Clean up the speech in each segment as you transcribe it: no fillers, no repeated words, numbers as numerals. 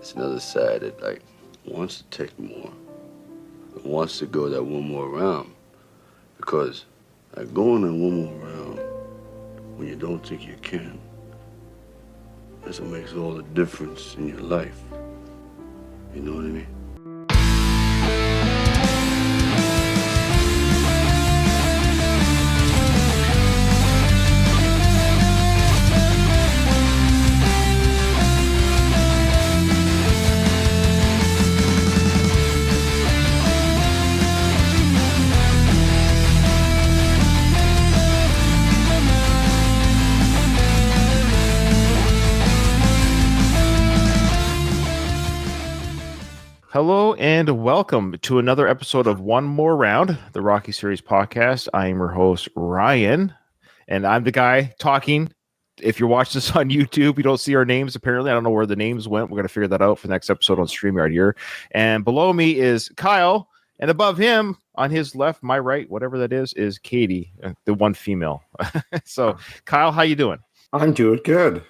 it's another side that like wants to take more, and wants to go that one more round, because like going that one more round when you don't think you can, that's what makes all the difference in your life. You know what I mean? Hello and welcome to another episode of One More Round, the Rocky Series podcast. I am your host, Ryan, and I'm the guy talking. If you're watching this on YouTube, you don't see our names, apparently. I don't know where the names went. We're going to figure that out for the next episode on StreamYard here. And below me is Kyle, and above him, on his left, my right, whatever that is Katie, the one female. So, Kyle, how you doing? I'm doing good.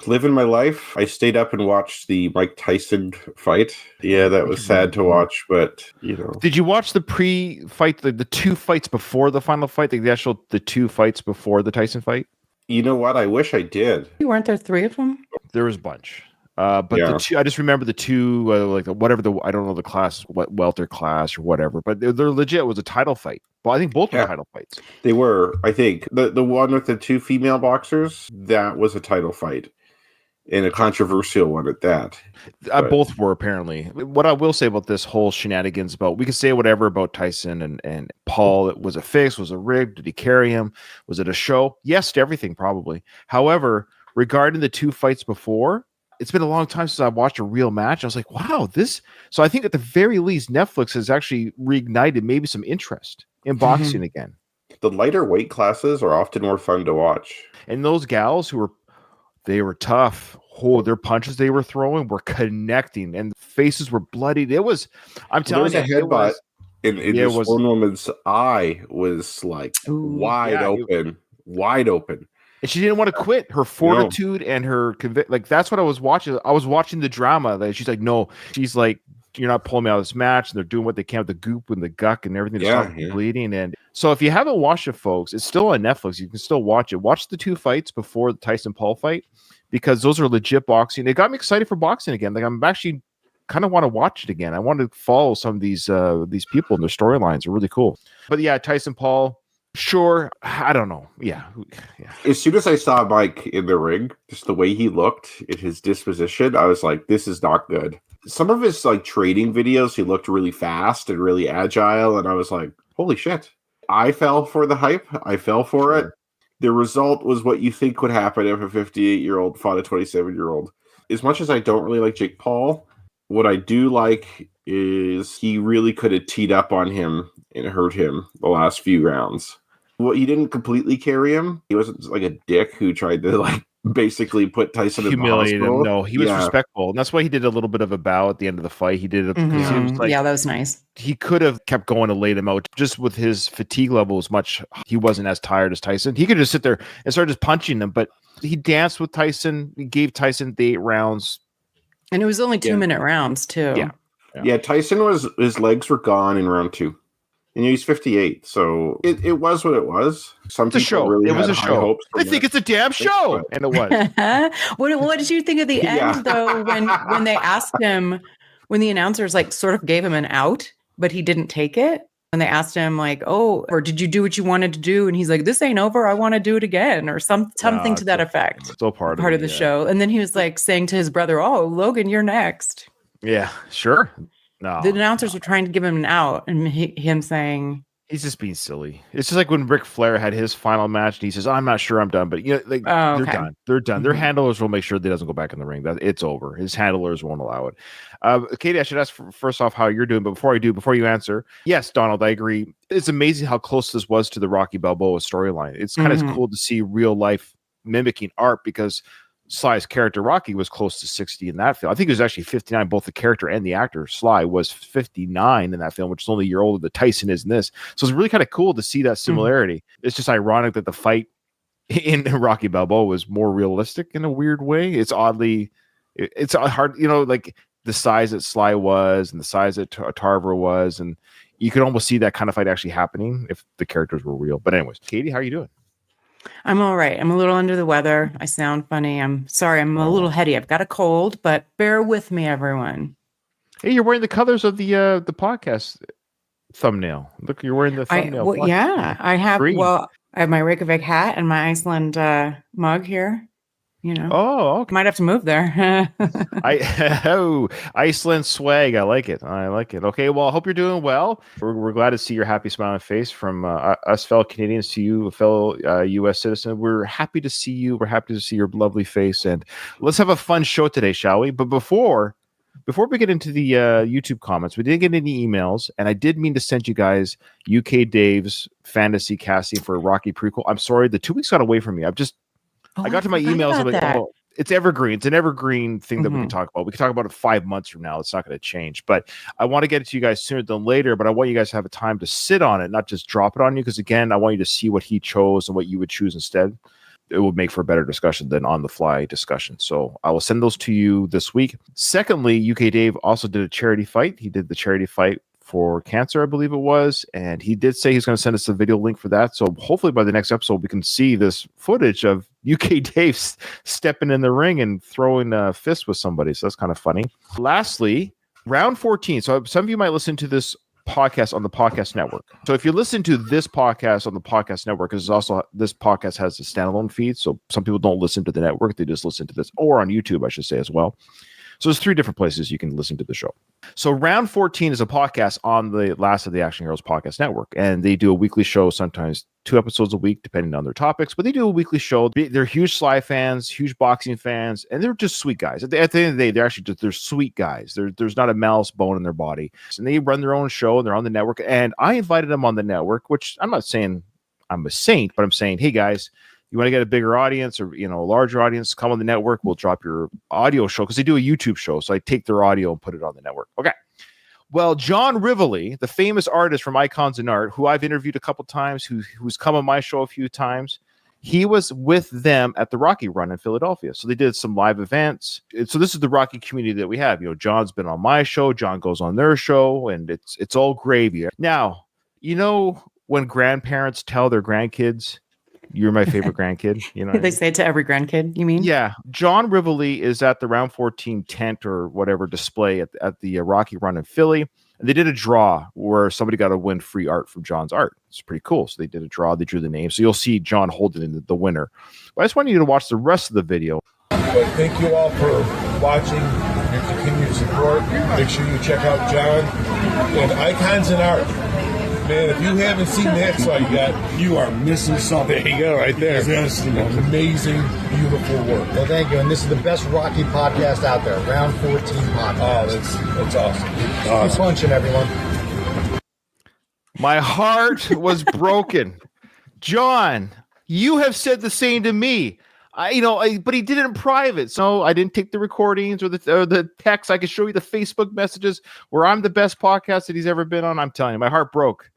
Living my life. I stayed up and watched the Mike Tyson fight. Yeah, that was sad to watch, but you know. Did you watch the pre-fight, the two fights before the final fight, the two fights before the Tyson fight? You know what? I wish I did. Weren't there three of them? There was a bunch. But the two, I just remember the two, I don't know the class, what welter class or whatever, but they're legit. It was a title fight. Well, I think both were title fights. They were. I think the one with the two female boxers, that was a title fight. And a controversial one at that. Both were, apparently. What I will say about this whole shenanigans about, we can say whatever about Tyson and Paul. It was a fix, was a rig, did he carry him? Was it a show? Yes to everything, probably. However, regarding the two fights before, it's been a long time since I watched a real match. I was like, wow, this. So I think at the very least, Netflix has actually reignited maybe some interest in boxing again. The lighter weight classes are often more fun to watch. And those gals who were tough. Oh, their punches they were throwing were connecting, and faces were bloodied. It was, I'm telling you, there was a headbutt in this one woman's eye was like wide open. And she didn't want to quit. Her fortitude and her that's what I was watching. I was watching the drama. That she's like, no, she's like, you're not pulling me out of this match, and they're doing what they can with the goop and the guck and everything. Bleeding. And so if you haven't watched it, folks, it's still on Netflix. You can still watch it. Watch the two fights before the Tyson Paul fight, because those are legit boxing. It got me excited for boxing again. Like, I'm actually kind of want to watch it again. I want to follow some of these people and their storylines are really cool. But yeah, Tyson Paul, sure. I don't know. Yeah. As soon as I saw Mike in the ring, just the way he looked in his disposition, I was like, this is not good. Some of his like trading videos, he looked really fast and really agile, and I was like, holy shit. I fell for the hype. I fell for it. The result was what you think would happen if a 58-year-old fought a 27-year-old. As much as I don't really like Jake Paul, what I do like is he really could have teed up on him and hurt him the last few rounds. Well, he didn't completely carry him. He wasn't like a dick who tried to like basically put Tyson in the hospital. No, he was respectful, and that's why he did a little bit of a bow at the end of the fight. He did that was nice. He could have kept going to lay him out. Just with his fatigue levels, he wasn't as tired as Tyson. He could just sit there and start just punching him, but he danced with Tyson. He gave Tyson the 8 rounds, and it was only 2-minute rounds too. Yeah. Tyson his legs were gone in round 2. And he's 58, so it was what it was. Some people show. Really it was a show. I think it's a damn show, and it was. What did you think of the end, though? When they asked him, when the announcers like sort of gave him an out, but he didn't take it, and they asked him like, "Oh, or did you do what you wanted to do?" And he's like, "This ain't over. I want to do it again," or something to that effect. Still part of the show. And then he was like saying to his brother, "Oh, Logan, you're next." Yeah, sure. No, the announcers were trying to give him an out, and him saying he's just being silly. It's just like when Ric Flair had his final match, and he says, "I'm not sure I'm done," but they're done. They're done. Mm-hmm. Their handlers will make sure that he doesn't go back in the ring. That it's over. His handlers won't allow it. Katie, I should ask first off how you're doing, but before you answer, yes, Donald, I agree. It's amazing how close this was to the Rocky Balboa storyline. It's kind of cool to see real life mimicking art, because Sly's character Rocky was close to 60 in that film. I think it was actually 59. Both the character and the actor Sly was 59 in that film, which is only a year older than Tyson is in this. So it's really kind of cool to see that similarity. It's just ironic that the fight in Rocky Balboa was more realistic in a weird way. It's hard, like the size that Sly was and the size that Tarver was, and you could almost see that kind of fight actually happening if the characters were real. But anyways, Katie, how are you doing? I'm all right. I'm a little under the weather. I sound funny. I'm sorry. I'm a little heady. I've got a cold, but bear with me, everyone. Hey, you're wearing the colors of the podcast thumbnail. Look, you're wearing the thumbnail. Yeah, I have. Green. Well, I have my Reykjavik hat and my Iceland mug here. You know. Oh, okay. Might have to move there. Iceland swag. I like it. Okay, well, I hope you're doing well. We're glad to see your happy smiling face from us fellow Canadians to you, a fellow U.S. citizen. We're happy to see you. We're happy to see your lovely face, and let's have a fun show today, shall we? But before we get into the YouTube comments, we did get any emails, and I did mean to send you guys UK Dave's fantasy casting for a Rocky prequel. I'm sorry, the 2 weeks got away from me. I got to my emails. I'm like, oh, it's evergreen. It's an evergreen thing that we can talk about. We can talk about it 5 months from now. It's not going to change. But I want to get it to you guys sooner than later. But I want you guys to have a time to sit on it, not just drop it on you. Because again, I want you to see what he chose and what you would choose instead. It will make for a better discussion than on the fly discussion. So I will send those to you this week. Secondly, UK Dave also did a charity fight. He did the charity fight for cancer, I believe it was, and he did say he's going to send us a video link for that. So hopefully by the next episode we can see this footage of UK Dave stepping in the ring and throwing a fist with somebody. So that's kind of funny. Lastly, round 14. So some of you might listen to this podcast on the podcast network. So if you listen to this podcast on the podcast network, because also this podcast has a standalone feed, so some people don't listen to the network, they just listen to this, or on YouTube, I should say, as well. So there's 3 different places you can listen to the show. So round 14 is a podcast on the Last of the Action Heroes podcast network, and they do a weekly show, sometimes 2 episodes a week, depending on their topics, but they do a weekly show. They're huge Sly fans, huge boxing fans, and they're just sweet guys. At the end of the day, they're sweet guys. There's not a malice bone in their body. And they run their own show, and they're on the network, and I invited them on the network, which I'm not saying I'm a saint, but I'm saying, hey guys, you want to get a bigger audience or, a larger audience, come on the network. We'll drop your audio show because they do a YouTube show. So I take their audio and put it on the network. Okay. Well, John Rivoli, the famous artist from Icons in Art, who I've interviewed a couple times, who's come on my show a few times, he was with them at the Rocky Run in Philadelphia. So they did some live events. So this is the Rocky community that we have. John's been on my show. John goes on their show, and it's all gravy. Now, when grandparents tell their grandkids, you're my favorite grandkid. They say it to every grandkid, you mean? Yeah. John Rivoli is at the round 14 tent or whatever display at the Rocky Run in Philly. And they did a draw where somebody got to win free art from John's art. It's pretty cool. So they did a draw. They drew the name. So you'll see John holding the winner. But I just want you to watch the rest of the video. But thank you all for watching, your continued support. Make sure you check out John and Icons in Art. Man, if you haven't seen that site yet, you are missing something. There you go, right there. That's amazing, beautiful work. Well, thank you. And this is the best Rocky podcast out there. Round 14 podcast. Oh, that's awesome. Keep punching, everyone. My heart was broken. John, you have said the same to me. But he did it in private, so I didn't take the recordings or the text. I could show you the Facebook messages where I'm the best podcast that he's ever been on. I'm telling you, my heart broke.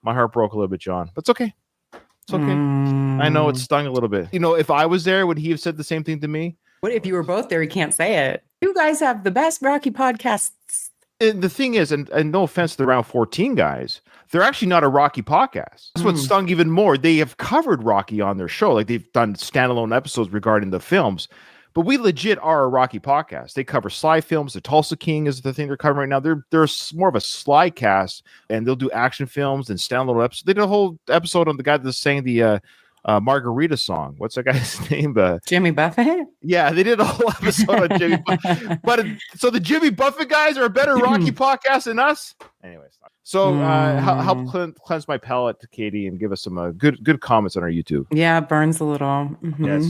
My heart broke a little bit, John. But it's okay. It's okay. I know it stung a little bit. If I was there, would he have said the same thing to me? What if you were both there? He can't say it. You guys have the best Rocky podcasts. And the thing is, and no offense to the round 14 guys, they're actually not a Rocky podcast. That's what stung even more. They have covered Rocky on their show. Like they've done standalone episodes regarding the films, but we legit are a Rocky podcast. They cover Sly films. The Tulsa King is the thing they're covering right now. They're more of a Sly cast, and they'll do action films and standalone episodes. They did a whole episode on the guy that's saying the Margarita song. What's that guy's name? Jimmy Buffett? Yeah, they did a whole episode on Jimmy Buffett. But so the Jimmy Buffett guys are a better Rocky podcast than us? Anyways. So help cleanse my palate, Katie, and give us some good comments on our YouTube. Yeah, it burns a little. Mm-hmm. Yeah, it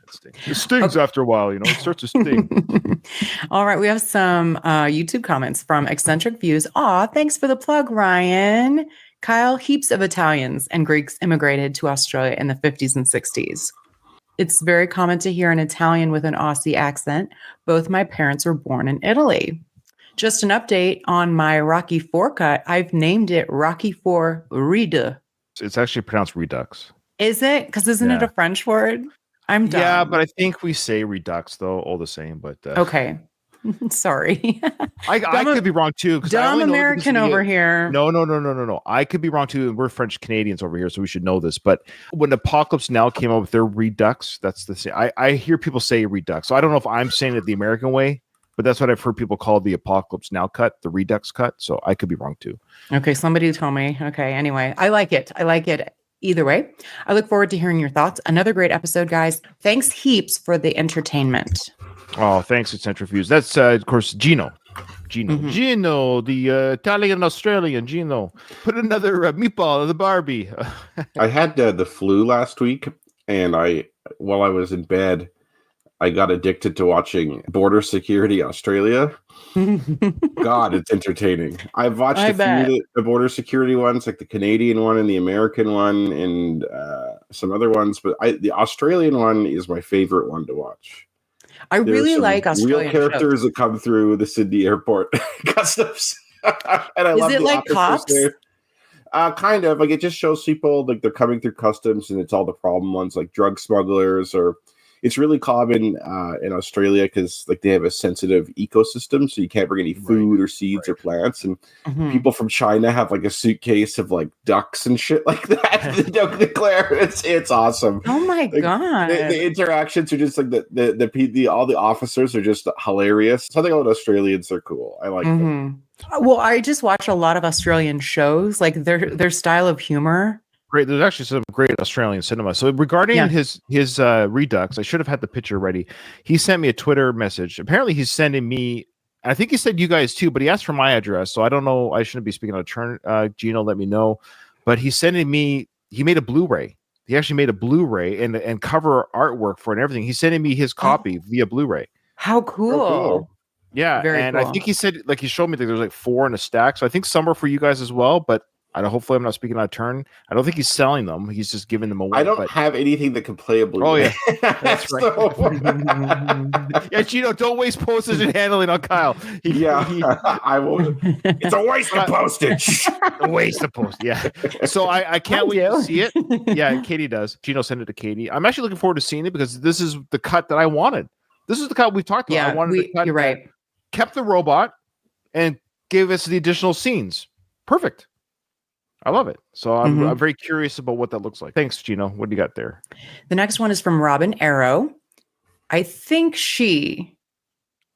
stings. It stings after a while, It starts to sting. All right, we have some YouTube comments from Eccentric Views. Aw, thanks for the plug, Ryan. Kyle, heaps of Italians and Greeks immigrated to Australia in the 50s and 60s. It's very common to hear an Italian with an Aussie accent. Both my parents were born in Italy. Just an update on my Rocky 4 cut. I've named it Rocky 4 Redux. It's actually pronounced Redux. Is it? Because isn't it a French word? I'm dumb. Yeah, but I think we say Redux, though, all the same. But okay. Sorry. I could be wrong too. Dumb American over here. No. I could be wrong too. We're French Canadians over here, so we should know this. But when Apocalypse Now came up with their Redux, that's the same. I hear people say Redux, so I don't know if I'm saying it the American way, but that's what I've heard people call the Apocalypse Now cut, the Redux cut. So I could be wrong too. Okay, somebody tell me. Okay, anyway, I like it. Either way, I look forward to hearing your thoughts. Another great episode, guys. Thanks heaps for the entertainment. Oh, thanks, it's Centrifuge. That's, of course, Gino, the Italian Australian Gino. Put another meatball in the Barbie. I had the flu last week, and while I was in bed, I got addicted to watching Border Security Australia. God, it's entertaining. I've watched a few of the Border Security ones, like the Canadian one and the American one, and some other ones, but the Australian one is my favorite one to watch. I really like Australian real characters that come through the Sydney airport customs. And I love it like Cops? Kind of. Like, it just shows people like they're coming through customs, and it's all the problem ones, like drug smugglers, or it's really common in Australia because like they have a sensitive ecosystem, so you can't bring any food or seeds or plants. And people from China have like a suitcase of like ducks and shit like that. They don't declare. It's awesome. Oh my god! The interactions are just like all the officers are just hilarious. Something about Australians are cool. I like them. Well, I just watch a lot of Australian shows, like their style of humor. Great. There's actually some great Australian cinema. So regarding his Redux, I should have had the picture ready. He sent me a Twitter message. Apparently he's sending me, I think he said you guys too, but he asked for my address. So I don't know. I shouldn't be speaking out of turn. Gino, let me know. But he's sending me, he made a Blu-ray. He actually made a Blu-ray and cover artwork for it and everything. He's sending me his copy via Blu-ray. How cool. Yeah. Very and cool. I think he said, like he showed me that there's like 4 in a stack. So I think some are for you guys as well, but hopefully I'm not speaking out of turn. I don't think he's selling them. He's just giving them away. I don't have anything that can play a Blu-ray. Oh, yeah. That's right. Yeah, Gino, don't waste postage and handling on Kyle. I won't. It's a waste of postage. A waste of postage, yeah. So I can't wait to see it. Yeah, Katie does. Gino sent it to Katie. I'm actually looking forward to seeing it because this is the cut that I wanted. This is the cut we talked about. Yeah, I wanted the cut you're right. Kept the robot and gave us the additional scenes. Perfect. I love it. So I'm very curious about what that looks like. Thanks, Gino. What do you got there? The next one is from Robin Arrow. I think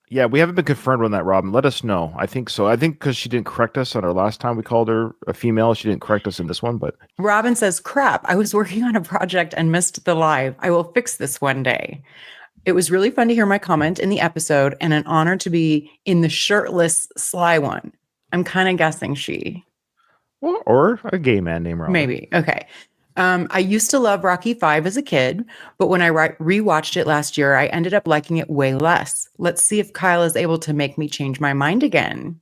Yeah, we haven't been confirmed on that, Robin. Let us know. I think so. I think because she didn't correct us on our last time we called her a female, she didn't correct us in this one. But Robin says, crap, I was working on a project and missed the live. I will fix this one day. It was really fun to hear my comment in the episode and an honor to be in the shirtless Sly one. I'm kind of guessing she. Or a gay man named Robin. Maybe. Okay. I used to love Rocky V as a kid, but when I rewatched it last year, I ended up liking it way less. Let's see if Kyle is able to make me change my mind again.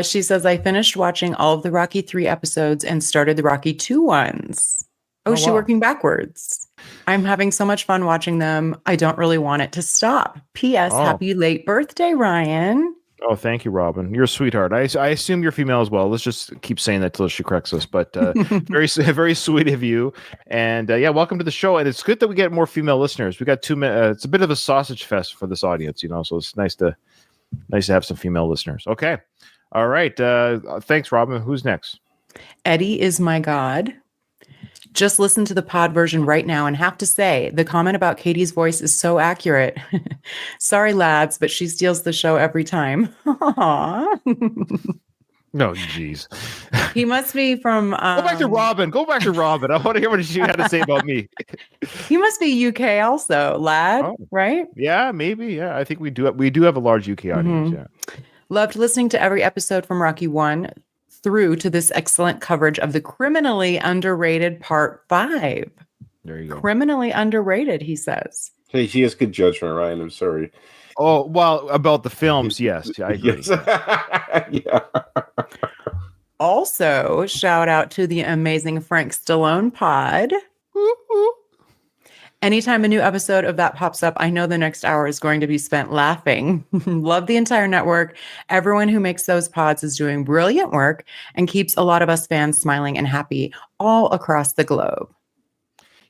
She says, I finished watching all of the Rocky 3 episodes and started the Rocky 2 ones. She's working backwards. I'm having so much fun watching them. I don't really want it to stop. P.S. Happy late birthday, Ryan. Oh, thank you, Robin. You're a sweetheart. I assume you're female as well. Let's just keep saying that till she corrects us. But very, very sweet of you. And welcome to the show. And it's good that we get more female listeners. We got 2 minutes. It's a bit of a sausage fest for this audience, So it's nice to have some female listeners. Okay. All right. Thanks, Robin. Who's next? Eddie is my god. Just listen to the pod version right now and have to say the comment about Katie's voice is so accurate. Sorry, lads, but she steals the show every time. No, geez. He must be from... Go back to Robin. I want to hear what she had to say about me. He must be UK also, lad, right? Yeah, maybe. Yeah, I think we do have a large UK audience, yeah. Loved listening to every episode from Rocky 1 through to this excellent coverage of the criminally underrated part 5. There you go. Criminally underrated, he says. Hey, she has good judgment, Ryan. I'm sorry. Oh, well, about the films, yes. I agree. Yes. Yeah. Also, shout out to the amazing Frank Stallone pod. Anytime a new episode of that pops up, I know the next hour is going to be spent laughing. Love the entire network. Everyone who makes those pods is doing brilliant work and keeps a lot of us fans smiling and happy all across the globe.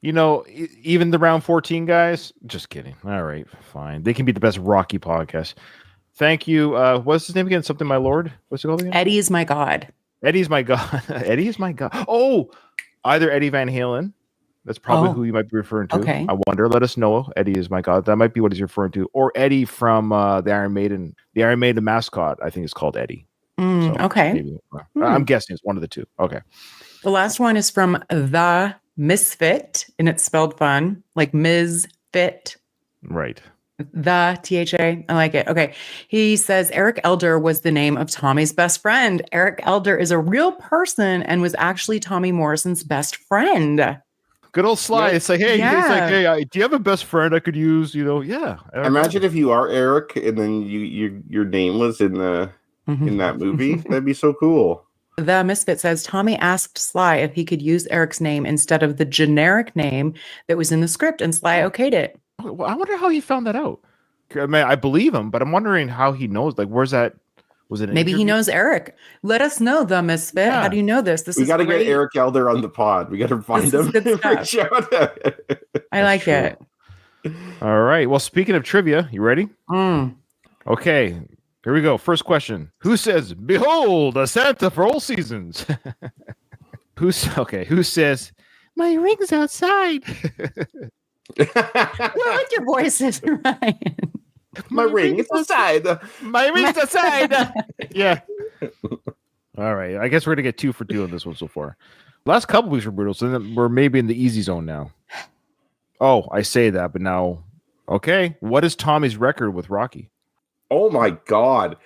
Even the round 14 guys, just kidding. All right, fine. They can be the best Rocky podcast. Thank you. What's his name again? Something, my lord. What's it called again? Eddie is my god. Eddie's my god. Eddie is my god. Oh, either Eddie Van Halen. That's probably who you might be referring to. Okay. I wonder. Let us know. Eddie is my god. That might be what he's referring to. Or Eddie from the Iron Maiden. The Iron Maiden mascot, I think, is called Eddie. Okay. Maybe, I'm guessing it's one of the two. Okay. The last one is from The Misfit, and it's spelled fun, like Ms. Fit. Right. The THA. I like it. Okay. He says Eric Elder was the name of Tommy's best friend. Eric Elder is a real person and was actually Tommy Morrison's best friend. Good old Sly. It's like, hey, do you have a best friend I could use? Yeah. Imagine if you are Eric and then your name was in the in that movie. That'd be so cool. The Misfit says Tommy asked Sly if he could use Eric's name instead of the generic name that was in the script, and Sly okayed it. Well, I wonder how he found that out. I mean, I believe him, but I'm wondering how he knows. Like, where's that? Was it? Maybe he knows Eric. Let us know, The Misfit. Yeah. How do you know this? We got to get Eric Elder on the pod. We got to find him. Reach out. I like it. All right. Well, speaking of trivia, you ready? Okay. Here we go. First question. Who says, "Behold, a Santa for all seasons"? Who says, "My ring's outside"? What your voice is, Ryan? My ring is outside. My ring's outside. Yeah. All right. I guess we're gonna get 2 for 2 on this one so far. Last couple weeks were brutal, so then we're maybe in the easy zone now. Oh, I say that, but now, okay. What is Tommy's record with Rocky? Oh my God.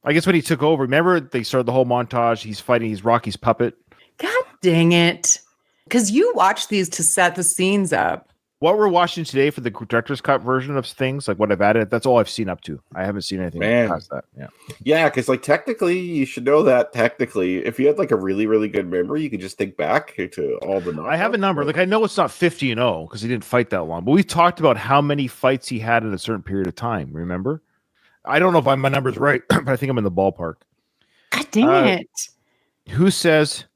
I guess when he took over, remember they started the whole montage. He's fighting. He's Rocky's puppet. God dang it! Because you watch these to set the scenes up. What we're watching today for the director's cut version of things, like what I've added, that's all I've seen up to. I haven't seen anything past that. Yeah, because like technically, you should know that technically, if you had like a really, really good memory, you could just think back to all the knockouts. I have a number. Like I know it's not 50-0 because he didn't fight that long, but we talked about how many fights he had in a certain period of time. Remember? I don't know if my number's right, but I think I'm in the ballpark. God dang it! Who says,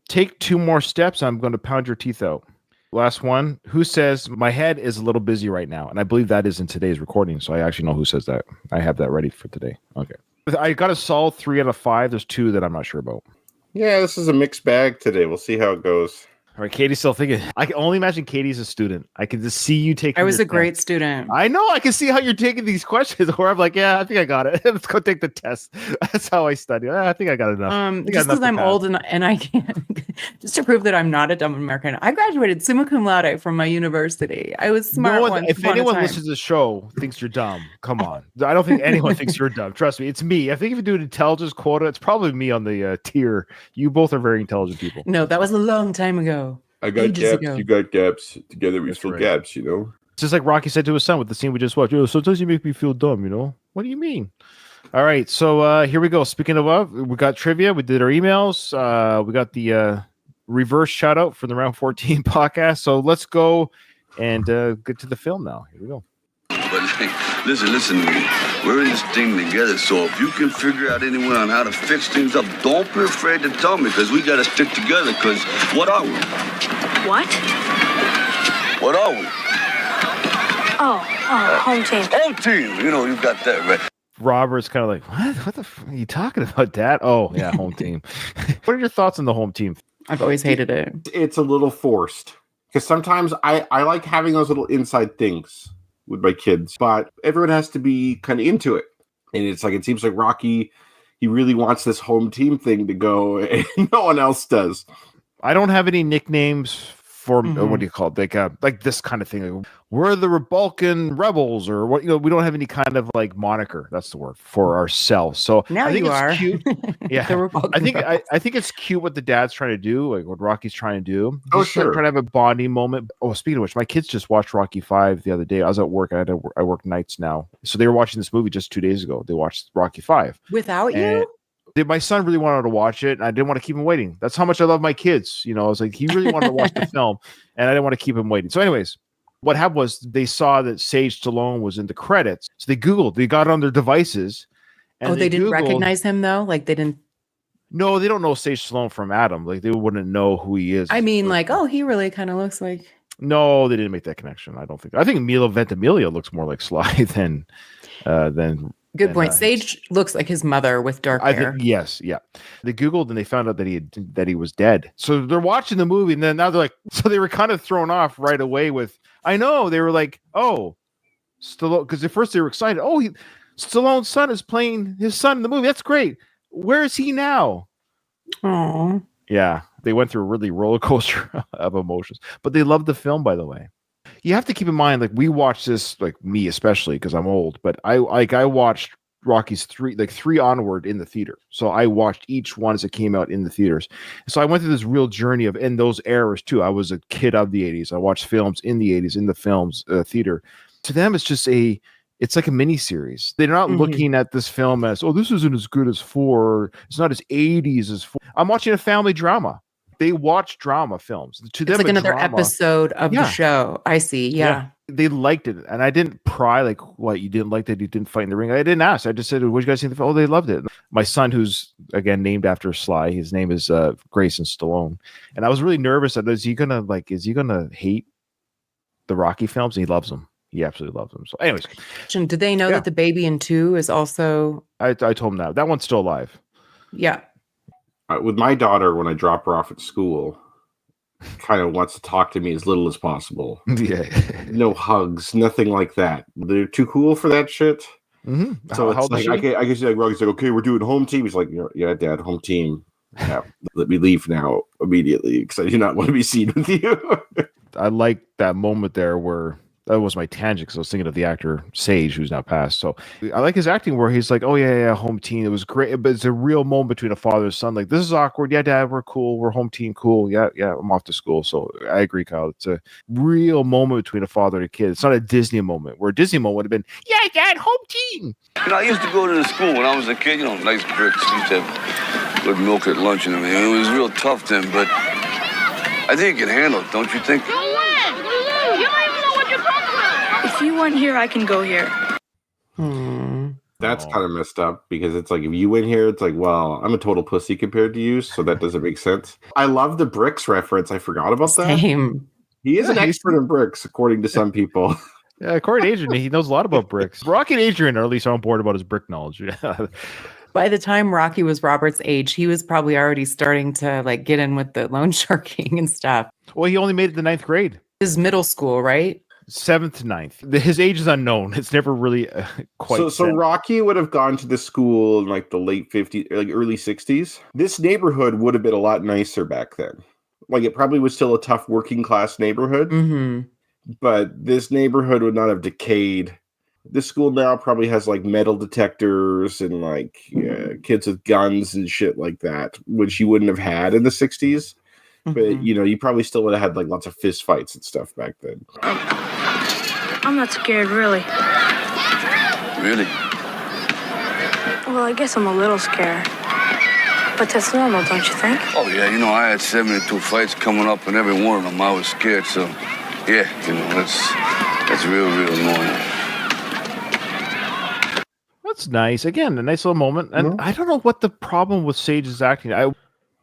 "Take 2 more steps, I'm going to pound your teeth out"? Last one. Who says, "My head is a little busy right now"? And I believe that is in today's recording, so I actually know who says that. I have that ready for today. Okay. I got a solid 3 out of 5. There's 2 that I'm not sure about. Yeah, this is a mixed bag today. We'll see how it goes. All right, Katie's still thinking. I can only imagine Katie's a student. I can just see you taking. I was a great student. I know. I can see how you're taking these questions where I'm like, yeah, I think I got it. Let's go take the test. That's how I study. I think I got enough. Just because I'm old and I can't, just to prove that I'm not a dumb American, I graduated summa cum laude from my university. I was smart. If anyone listens to the show thinks you're dumb, come on. I don't think anyone thinks you're dumb. Trust me, it's me. I think if you do an intelligence quota, it's probably me on the tier. You both are very intelligent people. No, that was a long time ago. I got gaps. You got gaps. Together we fill gaps. It's just like Rocky said to his son with the scene we just watched. Sometimes you make me feel dumb. What do you mean? All right, so here we go. Speaking of, we got trivia. We did our emails. We got the reverse shout out from the round 14 podcast. So let's go and get to the film now. Here we go. But hey, listen to me. We're in this thing together, so if you can figure out any way on how to fix things up, don't be afraid to tell me, because we got to stick together, because what are we? What? What are we? Home team. Home team. You got that right. Robert's kind of like, what the f are you talking about, Dad? Oh, yeah, home team. What are your thoughts on the home team? I've always hated it. It's a little forced, because sometimes I like having those little inside things with my kids, but everyone has to be kind of into it. And it's like, it seems like Rocky, he really wants this home team thing to go, and no one else does. I don't have any nicknames for what do you call it? Like this kind of thing. Like, we're the Balkan rebels, or what? We don't have any kind of like moniker. That's the word for ourselves. So now I think you are cute. Yeah, I think it's cute what the dad's trying to do, like what Rocky's trying to do. He's sure. Trying to have a bonding moment. Oh, speaking of which, my kids just watched Rocky 5 the other day. I was at work. I work nights now, so they were watching this movie just 2 days ago. They watched Rocky 5 without you. My son really wanted to watch it, and I didn't want to keep him waiting. That's how much I love my kids. I was like, he really wanted to watch the film, and I didn't want to keep him waiting. So anyways, what happened was they saw that Sage Stallone was in the credits. So they Googled, they got it on their devices. And they didn't recognize him, though? Like they didn't? No, they don't know Sage Stallone from Adam. Like they wouldn't know who he is. I mean, like, oh, he really kind of looks like No, they didn't make that connection. I don't think. I think Milo Ventimiglia looks more like Sly than. Good point. Sage looks like his mother with dark hair. Yes, yeah. They Googled and they found out that he was dead. So they're watching the movie and then now they're like, so they were kind of thrown off right away with. I know they were like, oh, Stallone, because at first they were excited. Oh, Stallone's son is playing his son in the movie. That's great. Where is he now? Oh, yeah. They went through a really roller coaster of emotions, but they loved the film, by the way. You have to keep in mind, like we watched this, like me especially because I'm old, but I watched Rocky's three onward in the theater. So I watched each one as it came out in the theaters. So I went through this real journey of in those eras too. I was a kid of the 80s. I watched films in the 80s in the films theater. To them, it's like a mini series. They're not looking at this film as, oh, this isn't as good as 4. It's not as 80s as 4. I'm watching a family drama. They watch drama films. To them, it's like another episode of the show. I see. Yeah. They liked it. And I didn't pry like, what, you didn't like that he didn't fight in the ring? I didn't ask. I just said, what did you guys think of the film? Oh, they loved it. My son, who's, again, named after Sly, his name is Grayson Stallone. And I was really nervous that is he going to hate the Rocky films? And he loves them. He absolutely loves them. So anyways. Did they know that the baby in 2 is also... I told him that one's still alive. Yeah. With my daughter, when I drop her off at school, kind of wants to talk to me as little as possible. Yeah. No hugs, nothing like that. They're too cool for that shit. Mm-hmm. So it's like, I guess like, Rocky's like, okay, we're doing home team. He's like, yeah, Dad, home team. Yeah, let me leave now immediately because I do not want to be seen with you. I like that moment there where that was my tangent because I was thinking of the actor Sage, who's now passed. So I like his acting where he's like, oh, yeah, home team. It was great. But it's a real moment between a father and son. Like, this is awkward. Yeah, Dad, we're cool. We're home team. Cool. Yeah, I'm off to school. So I agree, Kyle. It's a real moment between a father and a kid. It's not a Disney moment where a Disney moment would have been, yeah, Dad, home team. I used to go to the school when I was a kid, nice bricks. We used to have good milk at lunch and everything. It was real tough then, but I think you can handle it, don't you think? If you weren't here, I can go here. That's kind of messed up because it's like if you went here, it's like, well, I'm a total pussy compared to you, so that doesn't make sense. I love the bricks reference. I forgot about that. Same. He is an expert in bricks, according to some people. Yeah, according to Adrian, he knows a lot about bricks. Rocky and Adrian are at least on board about his brick knowledge. By the time Rocky was Robert's age, he was probably already starting to like get in with the loan sharking and stuff. Well, he only made it to 9th grade. This is middle school, right? 7th to 9th. His age is unknown. It's never really quite. So Rocky would have gone to the school in like the late 50s, like early 60s. This neighborhood would have been a lot nicer back then. Like it probably was still a tough working class neighborhood, but this neighborhood would not have decayed. This school now probably has like metal detectors and like kids with guns and shit like that, which you wouldn't have had in the 60s. But you probably still would have had like lots of fist fights and stuff back then. I'm not scared, really. Really? Well, I guess I'm a little scared. But that's normal, don't you think? Oh, yeah, I had 72 fights coming up, and every one of them I was scared, so, yeah, that's real normal. That's nice. Again, a nice little moment. And I don't know what the problem with Sage's acting.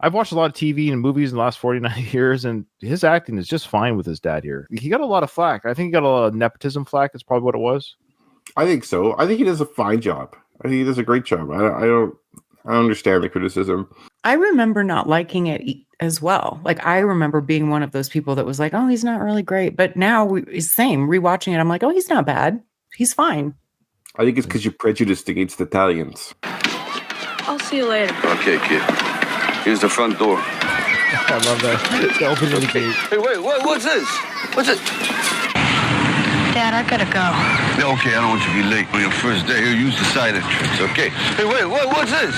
I've watched a lot of TV and movies in the last 49 years, and his acting is just fine with his dad here. He got a lot of flack. I think he got a lot of nepotism flack. That's probably what it was. I think so. I think he does a fine job. I think he does a great job. I don't understand the criticism. I remember not liking it as well. Like, I remember being one of those people that was like, oh, he's not really great. But now, same, rewatching it, I'm like, oh, he's not bad. He's fine. I think it's because you're prejudiced against Italians. I'll see you later. Okay, kid. Here's the front door. I love that. The opening of the gate. Hey, wait, what's this? What's it? Dad, I gotta go. Yeah, okay, I don't want you to be late on your first day. Here, use the side entrance, okay? Hey, wait, what's this?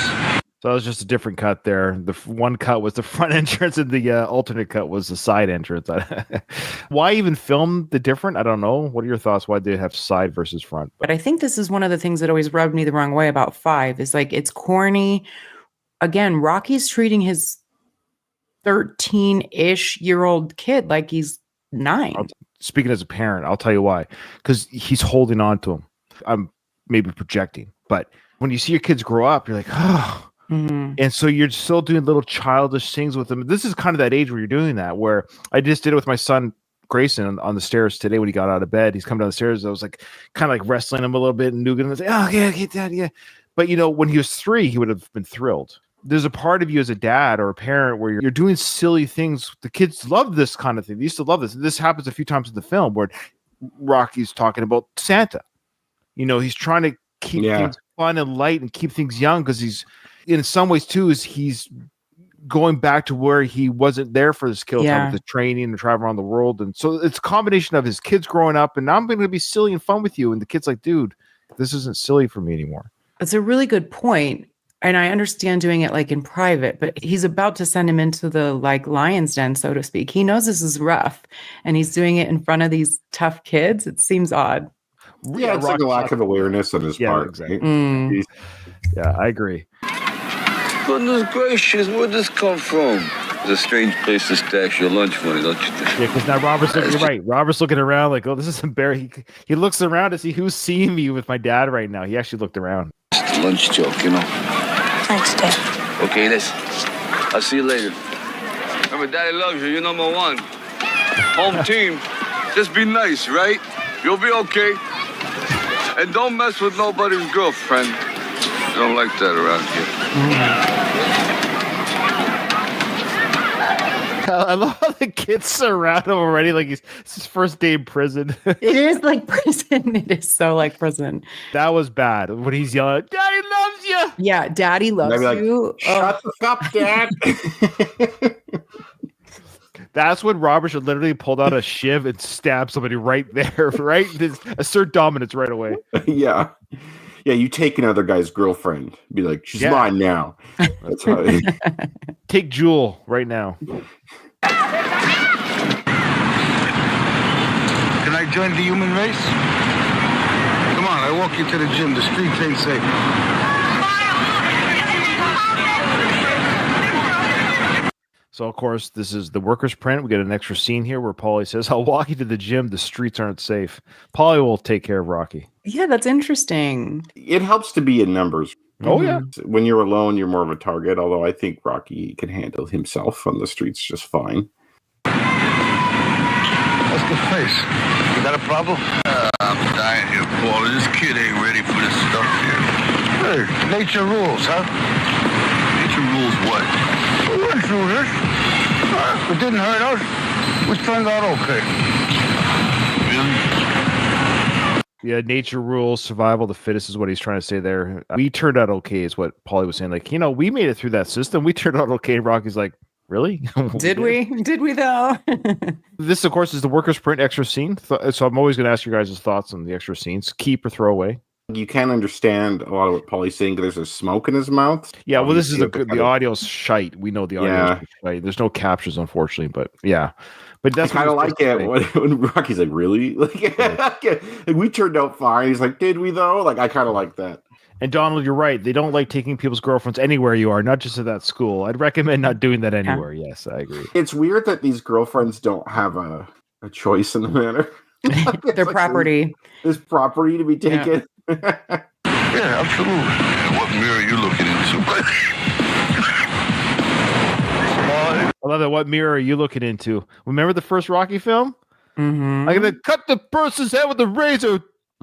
So it was just a different cut there. The one cut was the front entrance, and the alternate cut was the side entrance. Why even film the different? I don't know. What are your thoughts? Why did they have side versus front? But I think this is one of the things that always rubbed me the wrong way about 5 is like it's corny. Again, Rocky's treating his 13-ish year old kid like he's 9. Speaking as a parent, I'll tell you why. Because he's holding on to him. I'm maybe projecting, but when you see your kids grow up, you're like, oh. And so you're still doing little childish things with them. This is kind of that age where you're doing that, where I just did it with my son Grayson on the stairs today when he got out of bed. He's come down the stairs. I was like, kind of like wrestling him a little bit and Nugan was like, oh, yeah, okay, Dad, yeah. But, when he was 3, he would have been thrilled. There's a part of you as a dad or a parent where you're doing silly things. The kids love this kind of thing. They used to love this. This happens a few times in the film where Rocky's talking about Santa. He's trying to keep things fun and light and keep things young because he's, in some ways too, he's going back to where he wasn't there for his kill time with the training and travel around the world. And so it's a combination of his kids growing up and now I'm going to be silly and fun with you. And the kid's like, dude, this isn't silly for me anymore. That's a really good point. And I understand doing it like in private, but he's about to send him into the lion's den, so to speak. He knows this is rough and he's doing it in front of these tough kids. It seems odd. Yeah, it's like a lack of awareness on his part. Exactly. Right? Yeah, I agree. Goodness gracious, where'd this come from? It's a strange place to stash your lunch money, don't you think? Yeah, because now Robert's looking, you're right. Robert's looking around like, oh, this is embarrassing. He looks around to see who's seeing me with my dad right now. He actually looked around. Just a lunch joke, Thanks, Dad. Okay, listen. I'll see you later. Remember, Daddy loves you. You're number 1. Home team. Just be nice, right? You'll be okay. And don't mess with nobody's girlfriend. I don't like that around here. I love how the kids surround him already. Like it's his first day in prison. It is like prison. It is so like prison. That was bad. When he's yelling, Daddy loves you. Yeah, Daddy loves you. Shut the fuck, Dad. That's when Robert should literally pulled out a shiv and stab somebody right there, right? Assert dominance right away. Yeah. Yeah, you take another guy's girlfriend. Be like, she's mine now. That's how Take Jewel right now. Can I join the human race? Come on, I walk you to the gym. The streets ain't safe. So, of course, this is the workers' print. We get an extra scene here where Paulie says, I'll walk you to the gym. The streets aren't safe. Paulie will take care of Rocky. Yeah, that's interesting. It helps to be in numbers. Oh, yeah. When you're alone, you're more of a target, although I think Rocky can handle himself on the streets just fine. What's the face? You got a problem? I'm dying here, Paulie. This kid ain't ready for this stuff here. Hey, nature rules, huh? Nature rules what? We went through this. It didn't hurt us. We turned out okay. Really? Yeah, nature rules, survival of the fittest is what he's trying to say there. We turned out okay is what Paulie was saying. Like, we made it through that system. We turned out okay. Rocky's like, really? Did we? Did we though? This, of course, is the workers' print extra scene. So I'm always going to ask you guys' thoughts on the extra scenes. Keep or throw away. You can't understand a lot of what Paulie's saying because there's a smoke in his mouth. Yeah, well, this is the audio's shite. We know the audio's shite. There's no captions, unfortunately, but yeah. But that's kind of like it when Rocky's like, really? Like, we turned out fine. He's like, did we though? Like, I kind of like that. And Donald, you're right. They don't like taking people's girlfriends anywhere you are, not just at that school. I'd recommend not doing that anywhere. Yeah. Yes, I agree. It's weird that these girlfriends don't have a choice in the matter. Their property. There's property to be taken. Yeah, absolutely. And what mirror are you looking into? I love that. What mirror are you looking into? Remember the first Rocky film? Mm-hmm. I'm going to cut the person's head with a razor.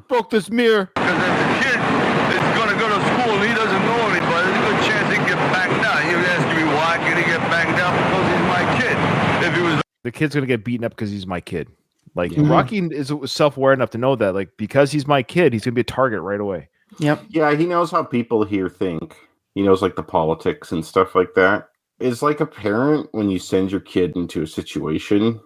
Broke this mirror. Because as a kid, it's going to go to school and he doesn't know anybody. There's a good chance he can get banged out. You're asking me why can he get banged out? Because he's my kid. If he was the kid's going to get beaten up because he's my kid. Like, Rocky is self-aware enough to know that, like, because he's my kid, he's going to be a target right away. Yep. Yeah, he knows how people here think. He knows, like, the politics and stuff like that. It's like a parent when you send your kid into a situation.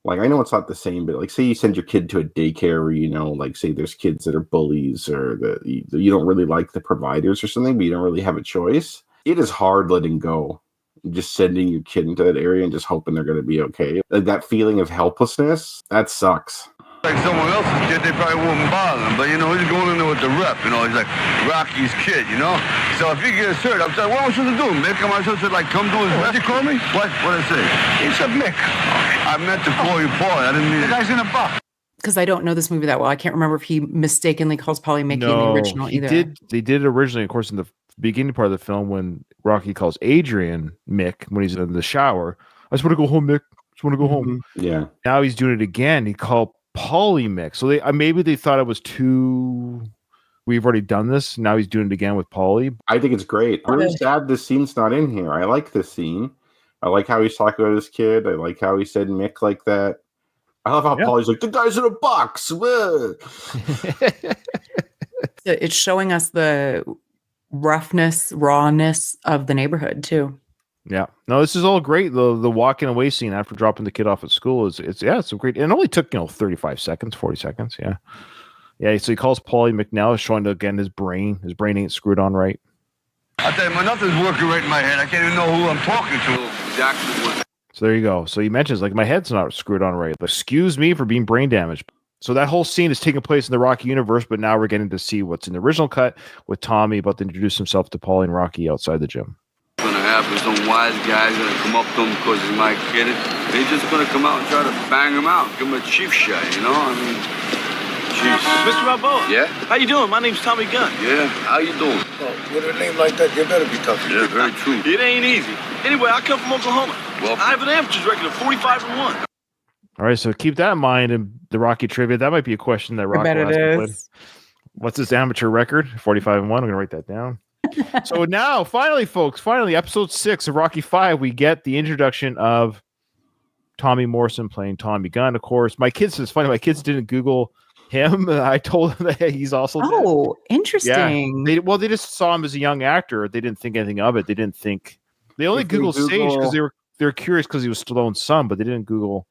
Like, I know it's not the same, but, like, say you send your kid to a daycare where, like, say there's kids that are bullies or that you don't really like the providers or something, but you don't really have a choice. It is hard letting go. Just sending your kid into that area and just hoping they're going to be okay. Like, that feeling of helplessness, that sucks. like someone else's kid, they probably wouldn't bother him. But, he's going in there with the rep, he's like Rocky's kid, So if he gets hurt, I'm saying, what am I supposed to do? Mick, am I supposed to, come do his rep? Did you call me? What did I say? He said Mick. I meant to call you Paul. I didn't mean the guy's in a box. Because I don't know this movie that well. I can't remember if he mistakenly calls Polly Mickey in the original either. They did originally, of course, in the beginning part of the film when Rocky calls Adrian Mick when he's in the shower. I just want to go home, Mick. Just want to go home. Yeah. Now he's doing it again. He called Paulie mix. So maybe they thought it was too. We've already done this. Now he's doing it again with Paulie. I think it's great. I'm really sad this scene's not in here. I like this scene. I like how he's talking about his kid. I like how he said Mick like that. I love how Paulie's like, the guy's in a box. So it's showing us the roughness, rawness of the neighborhood too. Yeah. No, this is all great. The walking away scene after dropping the kid off at school it's great. It only took 35 seconds, 40 seconds. Yeah. Yeah. So he calls Paulie McNell, showing again his brain ain't screwed on right. I tell you, nothing's working right in my head. I can't even know who I'm talking to. Exactly what. So there you go. So he mentions my head's not screwed on right. Excuse me for being brain damaged. So that whole scene is taking place in the Rocky universe, but now we're getting to see what's in the original cut with Tommy about to introduce himself to Paulie and Rocky outside the gym. What's gonna happen? Some wise guy's gonna come up to him because he's my kid. He's just gonna come out and try to bang him out, give him a cheap shot, I mean, jeez. Mr. Balboa. Yeah? How you doing? My name's Tommy Gunn. Yeah, how you doing? Oh, with a name like that, you better be tough. Yeah, very true. It ain't easy. Anyway, I come from Oklahoma. Well, I have an amateur's record of 45-1. All right, so keep that in mind in the Rocky trivia. That might be a question that Rocky will ask. What's his amateur record? 45-1. I'm going to write that down. So now, finally, folks, episode 6 of Rocky 5, we get the introduction of Tommy Morrison playing Tommy Gunn, of course. It's funny, my kids didn't Google him. I told them that he's also dead. Interesting. Yeah. They just saw him as a young actor. They didn't think anything of it. They only Googled Sage because they were curious because he was Stallone's son, but they didn't Google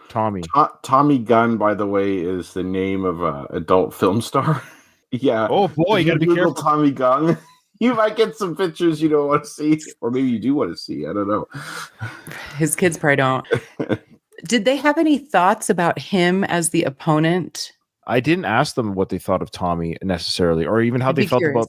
Tommy. Tommy Gunn, by the way, is the name of an adult film star. Yeah. Oh boy, you got to be careful. Tommy Gunn. You might get some pictures you don't want to see, or maybe you do want to see. I don't know. His kids probably don't. Did they have any thoughts about him as the opponent? I didn't ask them what they thought of Tommy necessarily, or even how they felt about.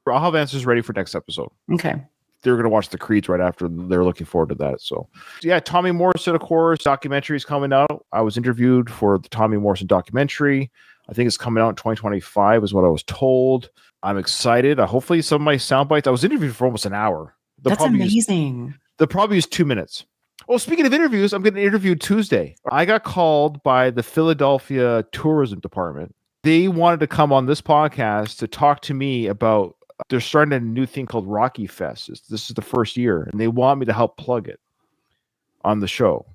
I'll have answers ready for next episode. Okay. They're going to watch the Creeds right after. They're looking forward to that. So, yeah, Tommy Morrison, of course, documentary is coming out. I was interviewed for the Tommy Morrison documentary. I think it's coming out in 2025 is what I was told. I'm excited. Hopefully some of my sound bites. I was interviewed for almost an hour. That's amazing. They'll probably use 2 minutes. Oh, speaking of interviews, I'm getting interviewed Tuesday. I got called by the Philadelphia Tourism Department. They wanted to come on this podcast to talk to me about they're starting a new thing called Rocky Fest. This is the first year, and they want me to help plug it on the show.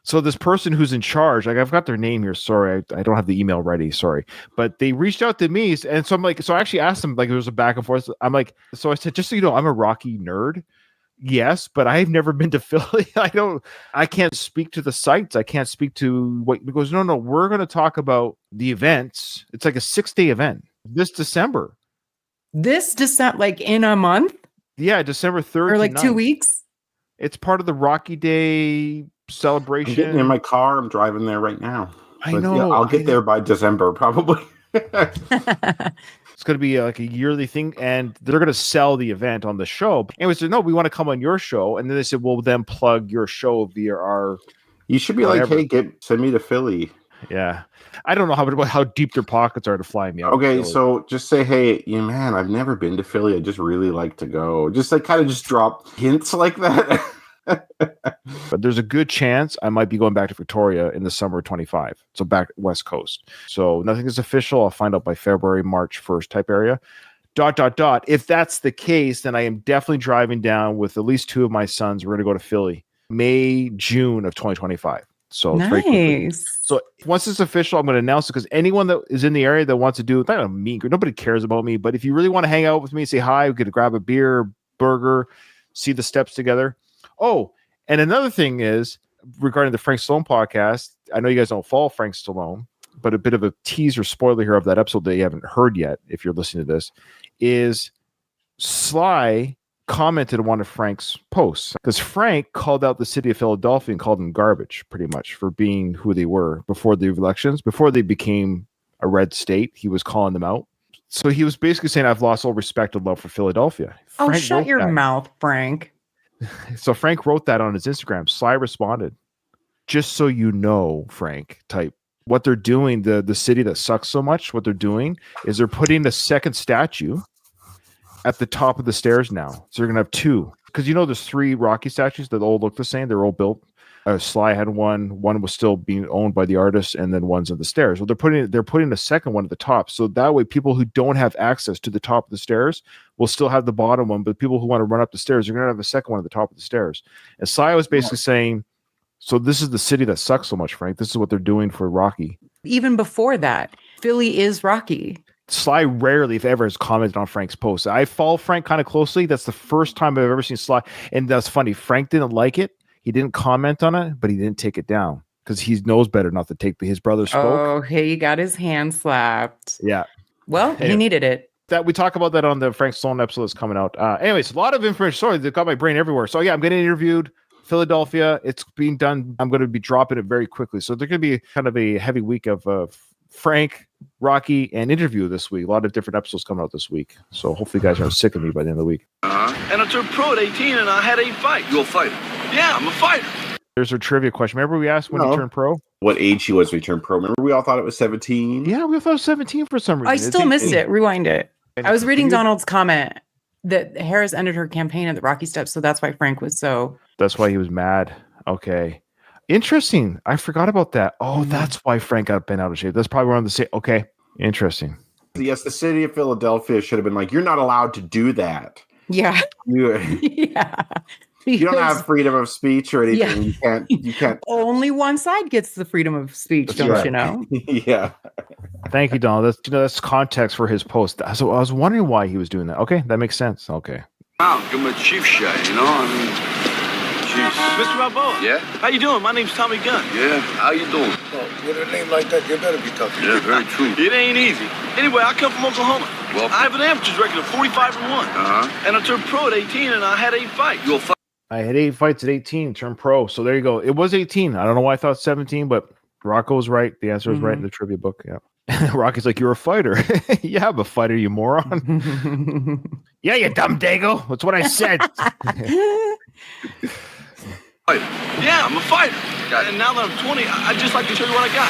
So this person who's in charge, I've got their name here. Sorry, I don't have the email ready. Sorry, but they reached out to me, and so I'm like, so I actually asked them, there was a back and forth. I'm like, so I said, just so you know, I'm a Rocky nerd. Yes, but I've never been to Philly. I can't speak to the sites. I can't speak to what. He goes, no, we're going to talk about the events. It's like a 6-day event this December. This December, in a month? Yeah, December 3rd. Or 2 weeks? It's part of the Rocky Day celebration. I'm getting in my car. I'm driving there right now. I know. Yeah, I'll get there by December, probably. It's going to be like a yearly thing, and they're going to sell the event on the show. And we said, no, we want to come on your show. And then they said, well, then plug your show via our. You should be whatever. Like, hey, send me to Philly. Yeah. I don't know how deep their pockets are to fly me out. Okay, so just say, hey, man, I've never been to Philly. I just really like to go. Just kind of just drop hints like that. But there's a good chance I might be going back to Victoria in the summer of 25. So back West Coast. So nothing is official. I'll find out by February, March 1st type area. ... If that's the case, then I am definitely driving down with at least 2 of my sons. We're going to go to Philly, May, June of 2025. So it's nice. So once it's official, I'm going to announce it because anyone that is in the area that wants to do, not me, nobody cares about me, but if you really want to hang out with me, say hi, we could grab a beer, burger, see the steps together. Oh, and another thing is regarding the Frank Stallone podcast. I know you guys don't follow Frank Stallone, but a bit of a teaser spoiler here of that episode that you haven't heard yet, if you're listening to this, is Sly commented on one of Frank's posts because Frank called out the city of Philadelphia and called them garbage pretty much for being who they were before the elections, before they became a red state. He was calling them out. So he was basically saying, I've lost all respect and love for Philadelphia. Frank shut your mouth, Frank. So Frank wrote that on his Instagram. Sly responded, just so you know, Frank, type what they're doing, the city that sucks so much, what they're doing is they're putting the second statue at the top of the stairs now. So you're going to have 2. Because there's 3 Rocky statues that all look the same. They're all built. Sly had one. One was still being owned by the artist, and then one's on the stairs. Well, they're putting a second one at the top, so that way people who don't have access to the top of the stairs will still have the bottom one. But people who want to run up the stairs are going to have a second one at the top of the stairs. And Sly was basically saying, "So this is the city that sucks so much, Frank. This is what they're doing for Rocky." Even before that, Philly is Rocky. Sly rarely, if ever, has commented on Frank's post. I follow Frank kind of closely. That's the first time I've ever seen Sly, and that's funny. Frank didn't like it. He didn't comment on it, but he didn't take it down because he knows better not to take. His brother spoke. Oh, he got his hand slapped. Yeah. Well, he needed it. That we talk about that on the Frank Stallone episode that's coming out. Anyways, a lot of information. Sorry, they got my brain everywhere. So yeah, I'm getting interviewed. Philadelphia, it's being done. I'm going to be dropping it very quickly. So there's going to be kind of a heavy week of Frank, Rocky, and interview this week. A lot of different episodes coming out this week. So hopefully you guys aren't sick of me by the end of the week. And I turned pro at 18 and I had 8 fights. You're a fighter? Yeah, I'm a fighter. There's a trivia question. Remember we asked when he turned pro? What age he was when he turned pro? Remember we all thought it was 17? Yeah, we thought it was 17 for some reason. I still missed it. Rewind it. I was reading Donald's comment that Harris ended her campaign at the Rocky Steps, so that's why Frank was so... That's why he was mad. Okay. Interesting. I forgot about that. Oh, that's why Frank got bent out of shape. That's probably around the same... Okay. Interesting. Yes, the city of Philadelphia should have been like, you're not allowed to do that. Yeah. Yeah. You don't have freedom of speech or anything. Yeah. You can't. Only one side gets the freedom of speech, don't you know? Yeah. Thank you, Donald. That's context for his post. So I was wondering why he was doing that. Okay, that makes sense. Okay. Wow, give him a chief shot, you know? I mean, jeez. Mr. Balboa. Yeah? How you doing? My name's Tommy Gunn. Yeah, how you doing? Well, with a name like that, you better be tough. Yeah, very true. It ain't easy. Anyway, I come from Oklahoma. Well, I have an amateur's record of 45-1. And I turned pro at 18 and I had 8 fights. You're a fighter. I had 8 fights at 18, turned pro. So there you go. It was 18. I don't know why I thought 17, but Rocco was right. The answer was right in the trivia book. Yeah. Rocky's like, you're a fighter. Yeah, I'm a fighter, you moron. Yeah, you dumb dago. That's what I said. Yeah, I'm a fighter. And now that I'm 20, I'd just like to show you what I got.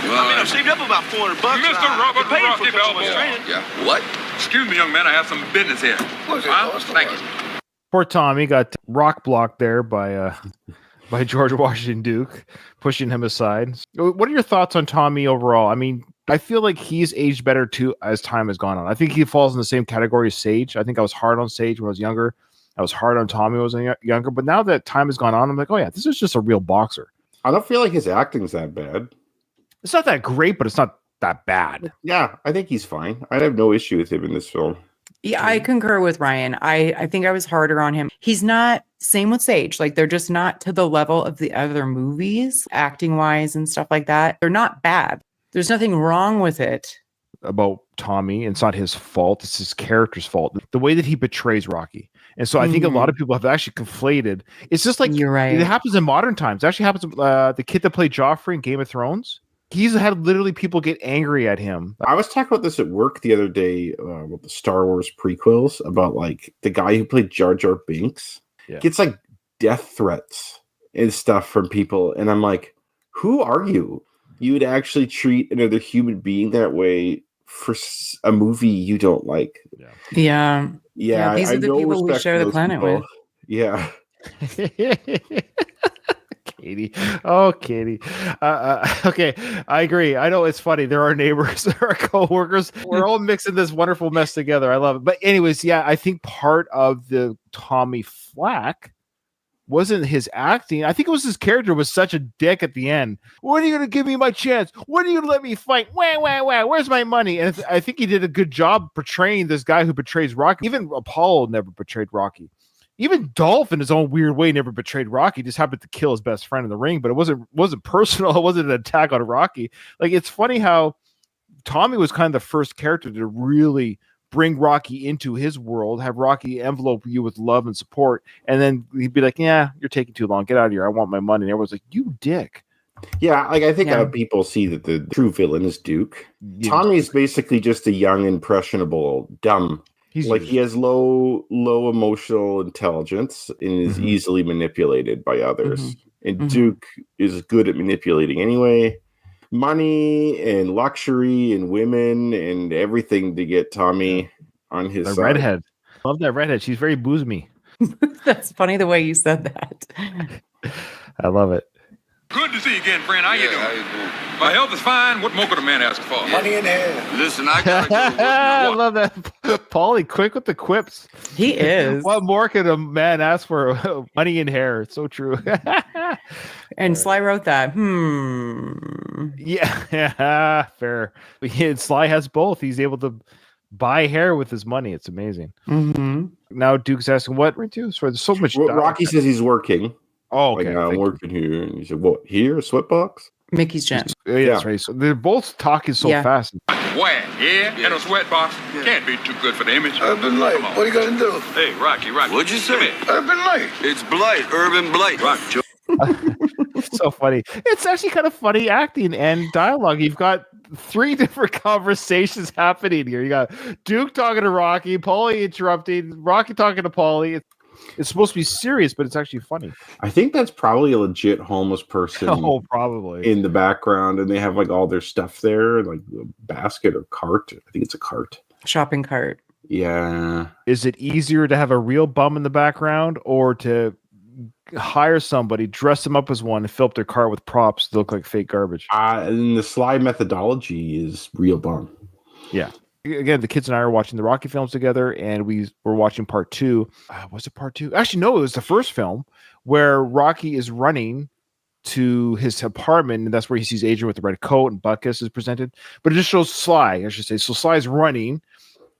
Well, I mean, I've saved up about $400. Mr. Robert paid Rocky for a couple months Balboa. training. Yeah, what? Excuse me, young man. I have some business here. Thank you. Poor Tommy got rock blocked there by George Washington Duke, pushing him aside. What are your thoughts on Tommy overall? I mean, I feel like he's aged better too as time has gone on. I think he falls in the same category as Sage. I think I was hard on Sage when I was younger. I was hard on Tommy when I was younger. But now that time has gone on, I'm like, oh yeah, this is just a real boxer. I don't feel like his acting's that bad. It's not that great, but it's not that bad. Yeah, I think he's fine. I have no issue with him in this film. Yeah, I concur with Ryan. I think I was harder on him. He's not, same with Sage. Like, they're just not to the level of the other movies, acting wise and stuff like that. They're not bad. There's nothing wrong with it. About Tommy, it's not his fault. It's his character's fault. The way that he betrays Rocky. And so I think a lot of people have actually conflated. It's just like, you're right. It happens in modern times. It actually happens the kid that played Joffrey in Game of Thrones. He's had literally people get angry at him. I was talking about this at work the other day with the Star Wars prequels about like the guy who played Jar Jar Binks gets like death threats and stuff from people. And I'm like, who are you? You would actually treat another human being that way for a movie you don't like. Yeah. These I are the people we share the planet with. Yeah. Katie. Oh, Katie. Okay, I agree. I know it's funny. There are neighbors, there are coworkers. We're all mixing this wonderful mess together. I love it. But anyways, yeah, I think part of the Tommy flack wasn't his acting. I think it was his character was such a dick at the end. When are you going to give me my chance? When are you going to let me fight? Where's my money? And I think he did a good job portraying this guy who betrays Rocky. Even Apollo never betrayed Rocky. Even Dolph, in his own weird way, never betrayed Rocky. He just happened to kill his best friend in the ring, but it wasn't personal. It wasn't an attack on Rocky. Like, it's funny how Tommy was kind of the first character to really bring Rocky into his world, have Rocky envelope you with love and support, and then he'd be like, yeah, you're taking too long. Get out of here. I want my money. And everyone's like, you dick. Yeah, like I think people see that the true villain is Duke. Yeah. Tommy's basically just a young, impressionable, dumb. He has low emotional intelligence and is easily manipulated by others. And Duke is good at manipulating anyway. Money and luxury and women and everything to get Tommy on his side. Redhead. Love that redhead. She's very boozmy. That's funny the way you said that. I love it. Good to see you again, friend. How you doing? How you doing? My health is fine. What more could a man ask for? Money in hair. Listen, I gotta go. I love that. Paulie, quick with the quips. He is. What more could a man ask for? Money in hair. It's so true. And Sly wrote that. Yeah, fair. Sly has both. He's able to buy hair with his money. It's amazing. Mm-hmm. Now Duke's asking, what, Rintu? So there's so much. Rocky says he's working. Oh, okay. Like, I'm working here. And he said, what, here? Sweatbox? Mickey's gym. Yeah, that's right. So they're both talking so fast. Where? Yeah? In a sweat box? Yeah. Can't be too good for the image. Urban Light. What are you gonna do? Hey, Rocky. What'd you say? Urban Light. It's Blight. Urban Blight. Rocky. It's so funny. It's actually kind of funny acting and dialogue. You've got 3 different conversations happening here. You got Duke talking to Rocky, Paulie interrupting, Rocky talking to Paulie. It's supposed to be serious, but it's actually funny. I think that's probably a legit homeless person. Oh, probably in the background, and they have like all their stuff there, like a basket or cart. I think it's a cart. Shopping cart. Yeah. Is it easier to have a real bum in the background or to hire somebody, dress them up as one, and fill up their cart with props to look like fake garbage? And the Sly methodology is real bum. Yeah. Again, the kids and I are watching the Rocky films together, and we were watching part 2. Was it part 2? Actually, no, it was the first film where Rocky is running to his apartment, and that's where he sees Adrian with the red coat, and Butkus is presented. But it just shows Sly, I should say. So Sly's running.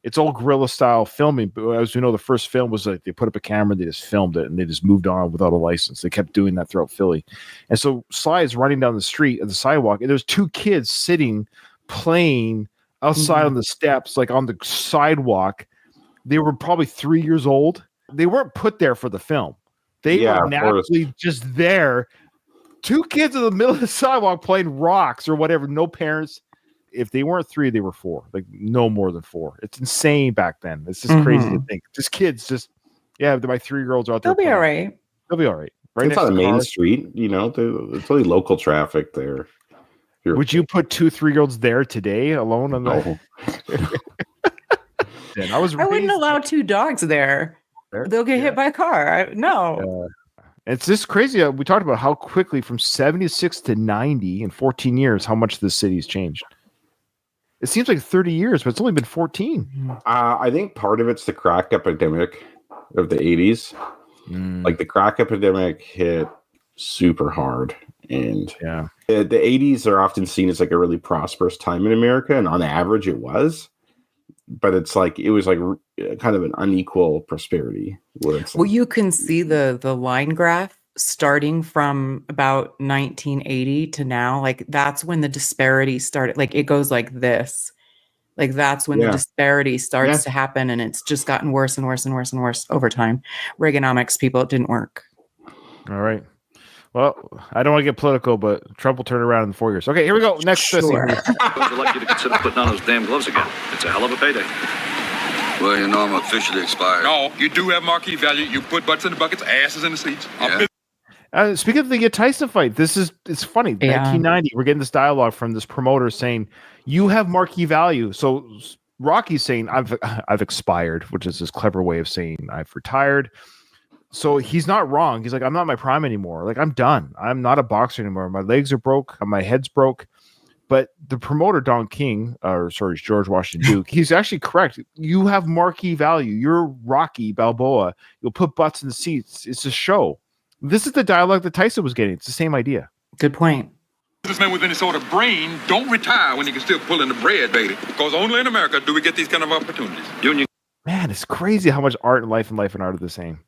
It's all guerrilla style filming. But as we know, the first film was like they put up a camera, they just filmed it, and they just moved on without a license. They kept doing that throughout Philly. And so Sly is running down the street at the sidewalk, and there's 2 kids sitting, playing outside on the steps, like on the sidewalk. They were probably 3 years old. They weren't put there for the film. They were naturally just there. 2 kids in the middle of the sidewalk playing rocks or whatever. No parents. If they weren't 3, they were 4. Like no more than 4. It's insane back then. It's just crazy to think. Just kids, my 3-year-olds are out there. They'll be all right. They'll be all right. Right. It's on the main street. You know, it's only local traffic there. Would you put 2 3-year-olds there today alone on the? I wouldn't allow 2 dogs there. They'll get hit by a car. No. It's just crazy. We talked about how quickly from 76 to 90 in 14 years, how much the city's changed. It seems like 30 years, but it's only been 14. I think part of it's the crack epidemic of the 80s. Like the crack epidemic hit super hard. And the 80s are often seen as like a really prosperous time in America, and on average it was, but it was like kind of an unequal prosperity. Well, you can see the line graph starting from about 1980 to now. Like that's when the disparity started. Like it goes like this. Like that's when the disparity starts to happen, and it's just gotten worse and worse and worse and worse over time. Reaganomics, people, it didn't work. All right. Well, I don't want to get political, but Trump will turn around in 4 years. Okay, here we go. Next. You're lucky to consider putting on those damn gloves again. It's a hell of a payday. Well, you know I'm officially expired. No, you do have marquee value. You put butts in the buckets, asses in the seats. Speaking of the Tyson fight, it's funny. 1990, we're getting this dialogue from this promoter saying, you have marquee value. So Rocky's saying, I've expired, which is this clever way of saying I've retired. So he's not wrong. He's like, I'm not my prime anymore. Like, I'm done. I'm not a boxer anymore. My legs are broke. My head's broke. But the promoter, Don King, George Washington Duke, he's actually correct. You have marquee value. You're Rocky Balboa. You'll put butts in the seats. It's a show. This is the dialogue that Tyson was getting. It's the same idea. Good point. This man with any sort of brain don't retire when he can still pull in the bread, baby. Because only in America do we get these kind of opportunities. Man, it's crazy how much art and life and art are the same.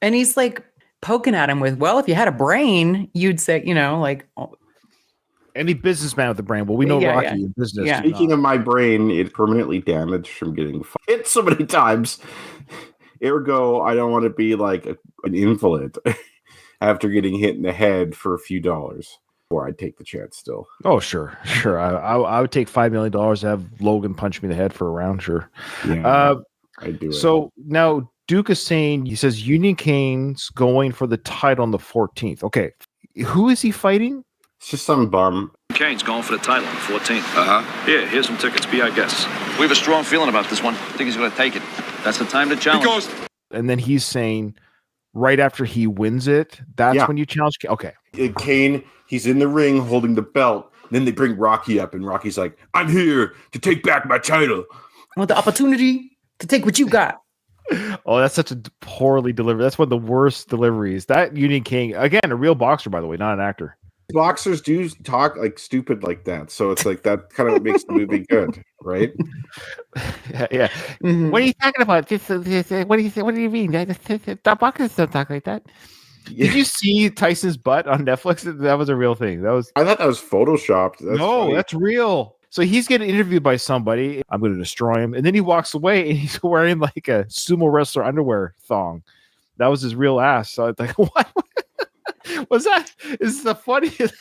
And he's like poking at him with, well, if you had a brain, you'd say, like... Any businessman with a brain. Well, we know Rocky in business. Yeah. Speaking of my brain, it's permanently damaged from getting hit so many times. Ergo, I don't want to be like an invalid after getting hit in the head for a few dollars. Or I'd take the chance still. Oh, sure. I would take $5 million to have Logan punch me in the head for a round, sure. Yeah, I'd do it. So now Duke is saying, he says Union Kane's going for the title on the 14th. Okay. Who is he fighting? It's just some bum. Kane's going for the title on the 14th. Uh-huh. Yeah, here's some tickets. Be our guests. We have a strong feeling about this one. I think he's going to take it. That's the time to challenge. And then he's saying right after he wins it, that's when you challenge. Okay. Kane, he's in the ring holding the belt. Then they bring Rocky up, and Rocky's like, I'm here to take back my title. I want the opportunity to take what you got. Oh, that's such a poorly delivered. That's one of the worst deliveries. That Union King, again, a real boxer, by the way, not an actor. Boxers do talk like stupid like that, so it's like that kind of makes the movie good, right? Yeah. Mm-hmm. What are you talking about? This, what do you say? What do you mean? The boxers don't talk like that. Yeah. Did you see Tyson's butt on Netflix? That was a real thing. I thought that was photoshopped. That's real. So he's getting interviewed by somebody. I'm going to destroy him, and then he walks away, and he's wearing like a sumo wrestler underwear thong. That was his real ass. So I was like, what? Was that? Is the funniest?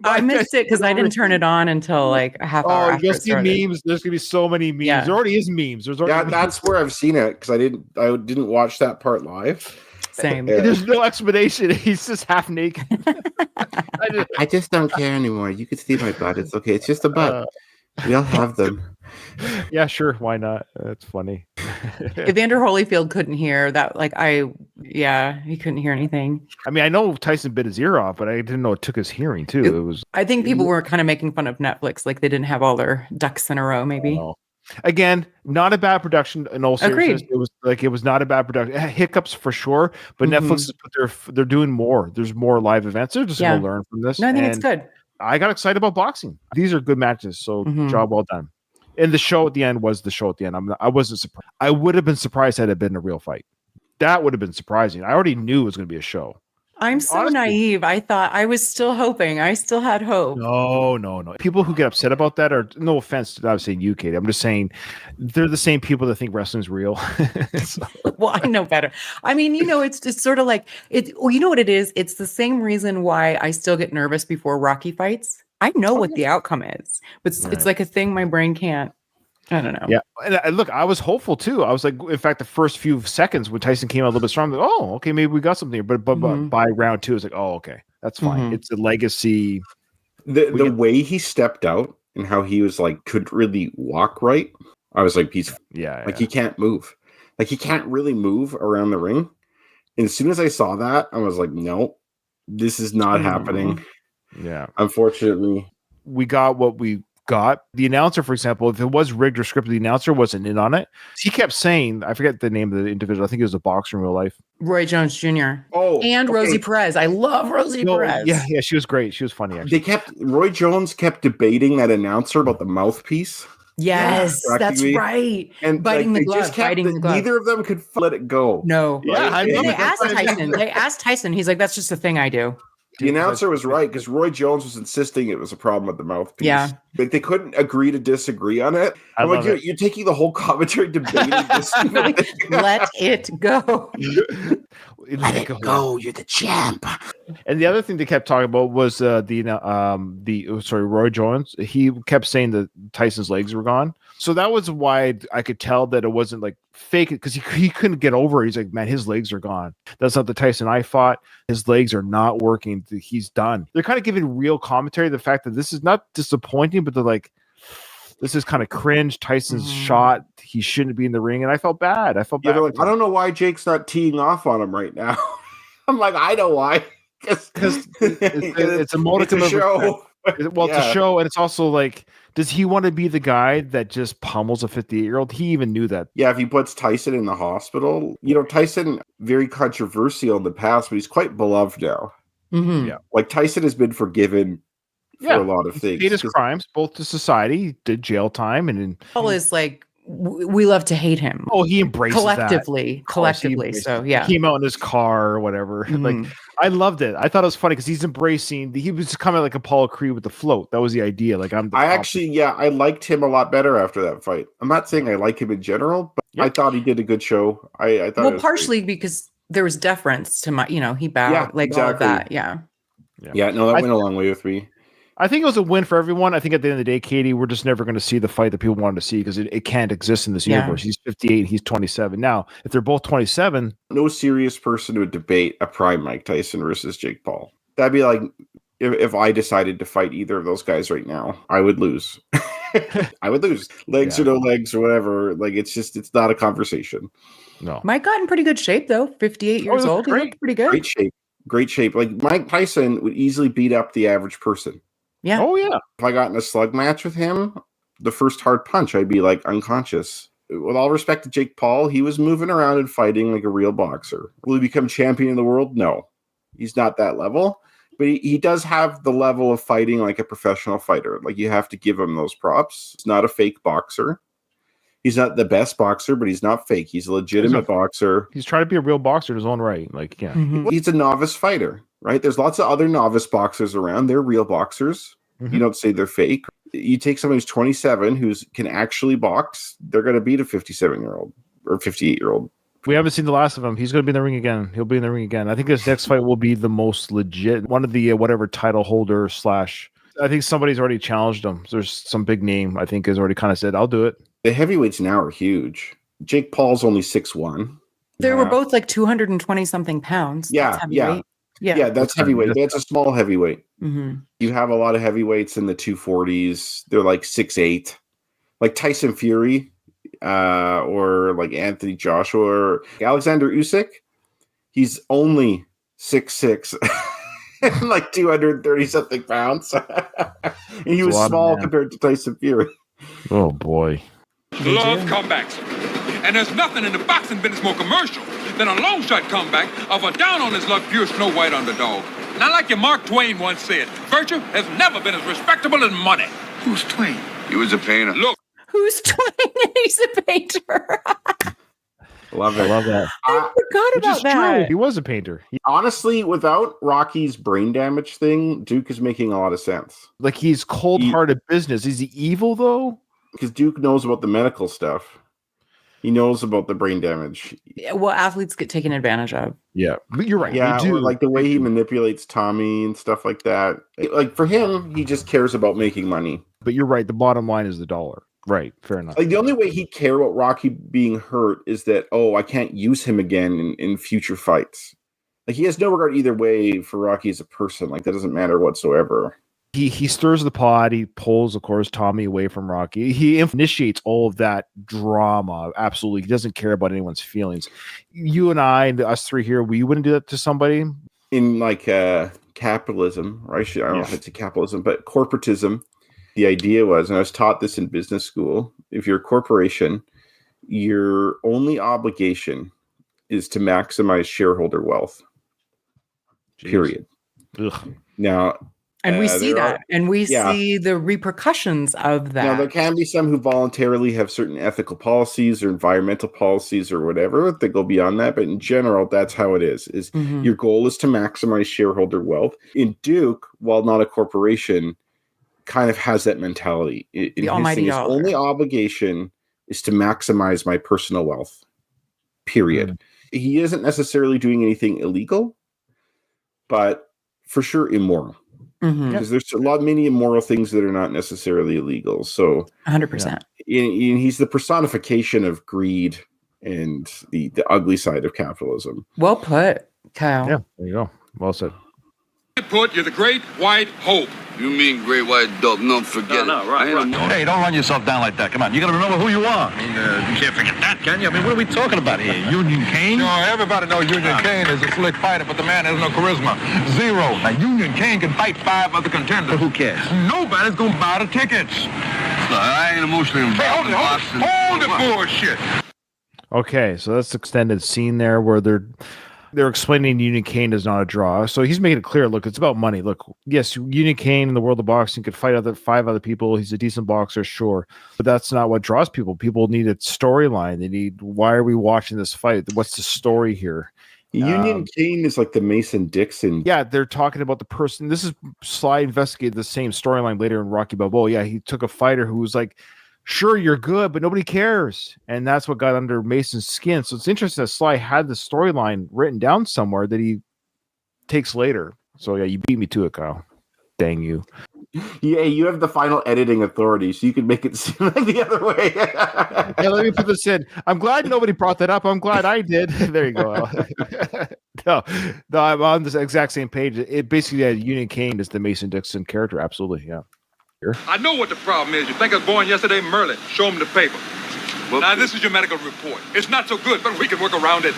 I missed it because I didn't turn it on until like a half hour after you'll see memes. There's gonna be so many memes. Yeah. There already is memes. That's where I've seen it because I didn't watch that part live. Same. Yeah. There's no explanation. He's just half naked. I just don't care anymore. You can see my butt. It's okay. It's just a butt. We all have them. Yeah, sure. Why not? That's funny. Evander Holyfield couldn't hear that. He couldn't hear anything. I mean, I know Tyson bit his ear off, but I didn't know it took his hearing too. I think people were kind of making fun of Netflix, like they didn't have all their ducks in a row, maybe. Oh. Again, not a bad production in all seriousness. It was not a bad production. Hiccups for sure, but Netflix they're doing more. There's more live events. They're just going to learn from this. No, I think it's good. I got excited about boxing. These are good matches, so job well done. And the show at the end was the show at the end. I wasn't surprised. I would have been surprised had it been a real fight. That would have been surprising. I already knew it was going to be a show. I'm so naive. I thought I was still hoping. I still had hope. No. People who get upset about that are, no offense to not saying you, Katie. I'm just saying they're the same people that think wrestling's real. Well, I know better. I mean, it's just sort of like it. Well, you know what it is? It's the same reason why I still get nervous before Rocky fights. I know what the outcome is, but it's like a thing my brain can't. I don't know. Yeah. And look, I was hopeful too. I was like, in fact, the first few seconds when Tyson came out a little bit strong, like, oh, okay, maybe we got something here. But by round 2, it's like, oh, okay, that's fine. It's a legacy. The way he stepped out and how he was like, couldn't really walk right. I was like, he can't move. Like he can't really move around the ring. And as soon as I saw that, I was like, no, this is not happening. Yeah. Unfortunately. We got what we got. The announcer, for example, if it was rigged or scripted, the announcer wasn't in on it. He kept saying, I forget the name of the individual. I think he was a boxer in real life. Roy Jones Jr. Oh, and Rosie Perez. I love Rosie Perez. Yeah, she was great. She was funny, actually. Roy Jones kept debating that announcer about the mouthpiece. Yes, that's right. And biting the glove. Neither of them could let it go. No. Yeah, right? They asked Tyson. He's like, that's just a thing I do. The announcer was right because Roy Jones was insisting it was a problem with the mouthpiece. Yeah. But they couldn't agree to disagree on it. I'm like, you're taking the whole commentary debating this. Let it go. Let it go. You're the champ. And the other thing they kept talking about was Roy Jones. He kept saying that Tyson's legs were gone. So that was why I could tell that it wasn't like fake because he couldn't get over it. He's like, man, his legs are gone. That's not the Tyson I fought. His legs are not working. He's done. They're kind of giving real commentary. The fact that this is not disappointing, but they're like, this is kind of cringe. Tyson's shot. He shouldn't be in the ring. And I felt bad. I don't know why Jake's not teeing off on him right now. I'm like, I know why. Because it's a modicum of show. Well, it's a show, and it's also like, does he want to be the guy that just pummels a 58-year-old? He even knew that. Yeah, if he puts Tyson in the hospital, Tyson, very controversial in the past, but he's quite beloved now. Mm-hmm. Yeah, like Tyson has been forgiven for a lot of things. He paid his crimes, both to society, he did jail time, and all is like, we love to hate him. Oh, he embraces collectively. So yeah, he came out in his car or whatever. Like, I loved it. I thought it was funny because he's embracing. He was kind of like Apollo Creed with the float. That was the idea. Like I liked him a lot better after that fight. I'm not saying I like him in general, but I thought he did a good show. I thought partially because there was deference to my, he bowed all of that. Yeah. No, that went a long way with me. I think it was a win for everyone. I think at the end of the day, Katie, we're just never going to see the fight that people wanted to see because it can't exist in this universe. He's 58, he's 27. Now, if they're both 27... No serious person would debate a prime Mike Tyson versus Jake Paul. That'd be like if I decided to fight either of those guys right now, I would lose. I would lose. Legs or no legs or whatever. Like, it's not a conversation. No. Mike got in pretty good shape, though. 58 years old. He looked pretty good. Great shape. Like, Mike Tyson would easily beat up the average person. Yeah. Oh, yeah. If I got in a slug match with him, the first hard punch, I'd be like unconscious. With all respect to Jake Paul, he was moving around and fighting like a real boxer. Will he become champion of the world? No. He's not that level. But he does have the level of fighting like a professional fighter. Like, you have to give him those props. He's not a fake boxer. He's not the best boxer, but he's not fake. He's a legitimate boxer. He's trying to be a real boxer in his own right. Like, yeah. Mm-hmm. He's a novice fighter, right? There's lots of other novice boxers around. They're real boxers. Mm-hmm. You don't say they're fake. You take someone who's 27 who can actually box, they're going to beat a 57-year-old or 58-year-old. We haven't seen the last of him. He's going to be in the ring again. He'll be in the ring again. I think this next fight will be the most legit. One of the whatever title holder / I think somebody's already challenged him. There's some big name I think has already kind of said, I'll do it. The heavyweights now are huge. Jake Paul's only 6'1". They were both like 220 something pounds. Yeah. That's heavyweight. That's a small heavyweight. Mm-hmm. You have a lot of heavyweights in the 240s. They're like 6'8", like Tyson Fury, or like Anthony Joshua or Alexander Usyk. He's only 6'6", like 230 something pounds. And he was small compared to Tyson Fury. Oh boy. Love comebacks. And there's nothing in the boxing business more commercial than a long shot comeback of a down on his luck pure Snow White underdog. Not like your Mark Twain once said, virtue has never been as respectable as money. Who's Twain? He was a painter. Look. Who's Twain? He's a painter. Love it. I love that. I forgot about that. True. He was a painter. Honestly, without Rocky's brain damage thing, Duke is making a lot of sense. Like, he's cold-hearted business. Is he evil, though? Because Duke knows about the medical stuff. He knows about the brain damage. Well, athletes get taken advantage of. Yeah, you're right. Yeah, do. like the way he manipulates Tommy and stuff like that. Like, for him, he just cares about making money. But you're right. The bottom line is the dollar. Right. Fair enough. Like, the only way he'd care about Rocky being hurt is that, I can't use him again in future fights. Like, he has no regard either way for Rocky as a person. Like, that doesn't matter whatsoever. He stirs the pot. He pulls, of course, Tommy away from Rocky. He initiates all of that drama. Absolutely. He doesn't care about anyone's feelings. You and I, and us three here, we wouldn't do that to somebody. In like capitalism, or I don't know if it's a capitalism, but corporatism, the idea was, and I was taught this in business school, if you're a corporation, your only obligation is to maximize shareholder wealth. Jeez. Period. Ugh. Now, and we see that, and we see the repercussions of that. Now, there can be some who voluntarily have certain ethical policies or environmental policies or whatever that go beyond that. But in general, that's how it is. Your goal is to maximize shareholder wealth. In Duke, while not a corporation, kind of has that mentality. The almighty his only obligation is to maximize my personal wealth. Period. He isn't necessarily doing anything illegal, but for sure immoral. Because there's many immoral things that are not necessarily illegal. So 100%. He's the personification of greed and the ugly side of capitalism. Well put, Kyle. Yeah, there you go. Well said. Put, you're the great white hope. You mean great white dope? No, forget it. Right. Hey, don't run yourself down like that. Come on, you got to remember who you are. I mean, you can't forget that, can you? I mean, what are we talking about here? Union Kane? No, everybody knows Union Kane is a slick fighter, but the man has no charisma. Zero. Now, Union Kane can fight 5 other contenders. Who cares? Nobody's going to buy the tickets. Look, I ain't emotionally involved in boxing. Hold it, bullshit. Okay, so that's the extended scene there where they're explaining Union Kane is not a draw. So he's making it clear, look, it's about money. Look, yes, Union Kane in the world of boxing could fight 5 other people. He's a decent boxer, sure. But that's not what draws people. People need a storyline. They need, why are we watching this fight? What's the story here? Union Kane is like the Mason-Dixon. Yeah, they're talking about the person. This is Sly investigated the same storyline later in Rocky Balboa. Yeah, he took a fighter who was like, sure, you're good, but nobody cares. And that's what got under Mason's skin. So it's interesting that Sly had the storyline written down somewhere that he takes later. So yeah, you beat me to it, Kyle. Dang you. Yeah, you have the final editing authority, so you can make it seem like the other way. Yeah, let me put this in. I'm glad nobody brought that up. I'm glad I did. There you go. No, I'm on this exact same page. It basically had Union Kane as the Mason-Dixon character. Absolutely, yeah. I know what the problem is. You think I was born yesterday, Merlin. Show him the paper. Well, now, this is your medical report. It's not so good, but we can work around it.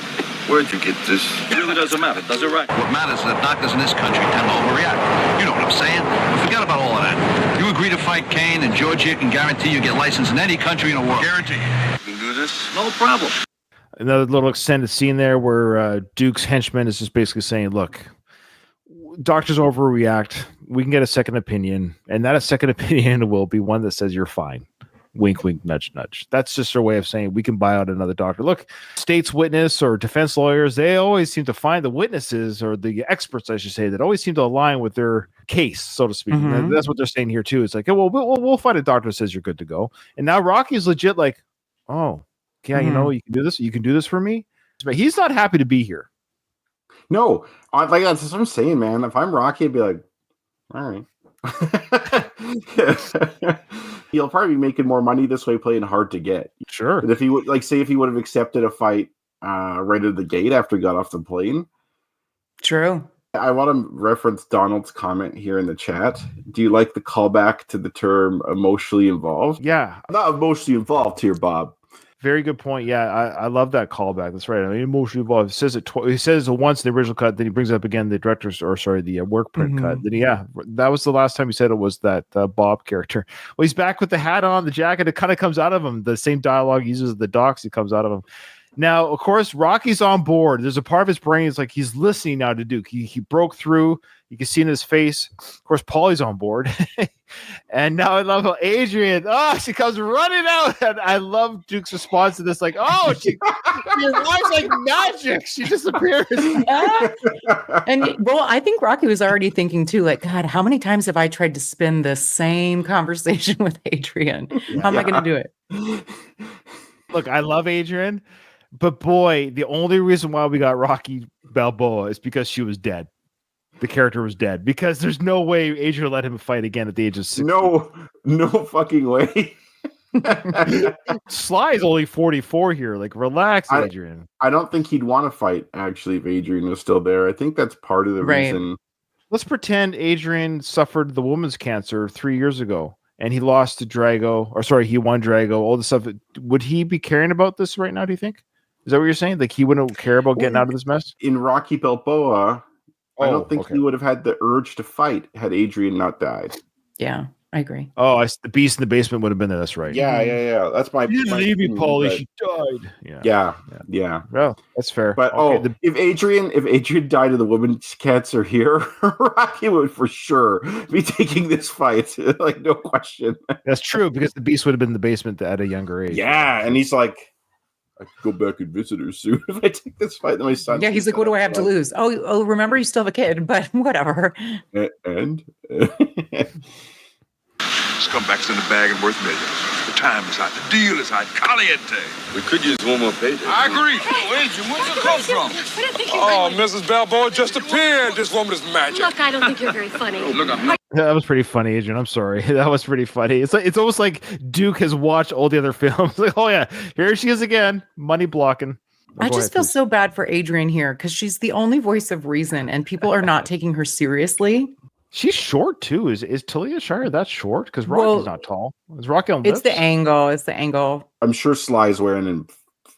Where'd you get this? It really doesn't matter. Does it right? What matters is that doctors in this country tend to overreact. You know what I'm saying? But forget about all of that. You agree to fight Kane, and Georgia can guarantee you get licensed in any country in the world. Guarantee. You can do this? No problem. Another little extended scene there where Duke's henchman is just basically saying, look, doctors overreact. We can get a second opinion, and that a second opinion will be one that says you're fine. Wink, wink, nudge, nudge. That's just their way of saying we can buy out another doctor. Look, state's witness or defense lawyers, they always seem to find the witnesses or the experts, I should say, that always seem to align with their case, so to speak. Mm-hmm. And that's what they're saying here, too. It's like, oh, well, we'll find a doctor that says you're good to go. And now Rocky's legit like, oh, yeah, you know, you can do this. You can do this for me. But he's not happy to be here. No, like that's what I'm saying, man. If I'm Rocky, I'd be like, all right. He'll probably be making more money this way playing hard to get. Sure. But if he would, like, say, if he would have accepted a fight right out of the gate after he got off the plane. True. I want to reference Donald's comment here in the chat. Do you like the callback to the term emotionally involved? Yeah. Not emotionally involved here, Bob. Very good point. Yeah, I love that callback. That's right. I mean, emotionally involved. He says it. He says it once in the original cut. Then he brings it up again the director's, or sorry, the work print cut. Then that was the last time he said it was that Bob character. Well, he's back with the hat on, the jacket. It kind of comes out of him. The same dialogue he uses the docs. It comes out of him. Now, of course, Rocky's on board. There's a part of his brain is like he's listening now to Duke. He broke through. You can see in his face. Of course, Paulie's on board. And now I love how Adrian, she comes running out. And I love Duke's response to this, like, she arrives like magic. She disappears. And well, I think Rocky was already thinking too, like, God, how many times have I tried to spin the same conversation with Adrian? How am I going to do it? Look, I love Adrian, but boy, the only reason why we got Rocky Balboa is because she was dead. The character was dead, because there's no way Adrian let him fight again at the age of 60. No fucking way. Sly is only 44 here. Like, relax, Adrian. I don't think he'd want to fight, actually, if Adrian was still there. I think that's part of the reason. Let's pretend Adrian suffered the woman's cancer 3 years ago, and he lost to Drago, or sorry, he won Drago, all the stuff. Would he be caring about this right now, do you think? Is that what you're saying? Like, he wouldn't care about getting out of this mess? In Rocky Balboa, I don't think he would have had the urge to fight had Adrian not died. Yeah, I agree. Oh, the beast in the basement would have been there. That's right. Yeah. That's my. You didn't leave me, Paulie. She died. Yeah. Well, that's fair. But if Adrian died of the woman's cancer here, Rocky would for sure be taking this fight. Like, no question. That's true, because the beast would have been in the basement at a younger age. Yeah, and he's like, I could go back and visit her soon if I take this fight. Then my son. Yeah, he's like, what do I have to lose? Oh, remember, you still have a kid, but whatever. And Scumbag's in the bag and worth millions. The time is hot. The deal is hot. Caliente. We could use one more page. I agree. Oh, Adrian, where'd you come from? I don't think you're Oh, Mrs. Balboa just appeared. This woman is magic. Look, I don't think you're very funny. Look, I'm not. That was pretty funny, Adrian. I'm sorry. That was pretty funny. It's almost like Duke has watched all the other films. Like, oh yeah, here she is again, money blocking. I just feel so bad for Adrian here, because she's the only voice of reason, and people are not taking her seriously. She's short too. Is Talia Shire that short? Because Rocky's not tall. Is Rocky on lips? It's the angle. I'm sure Sly's wearing in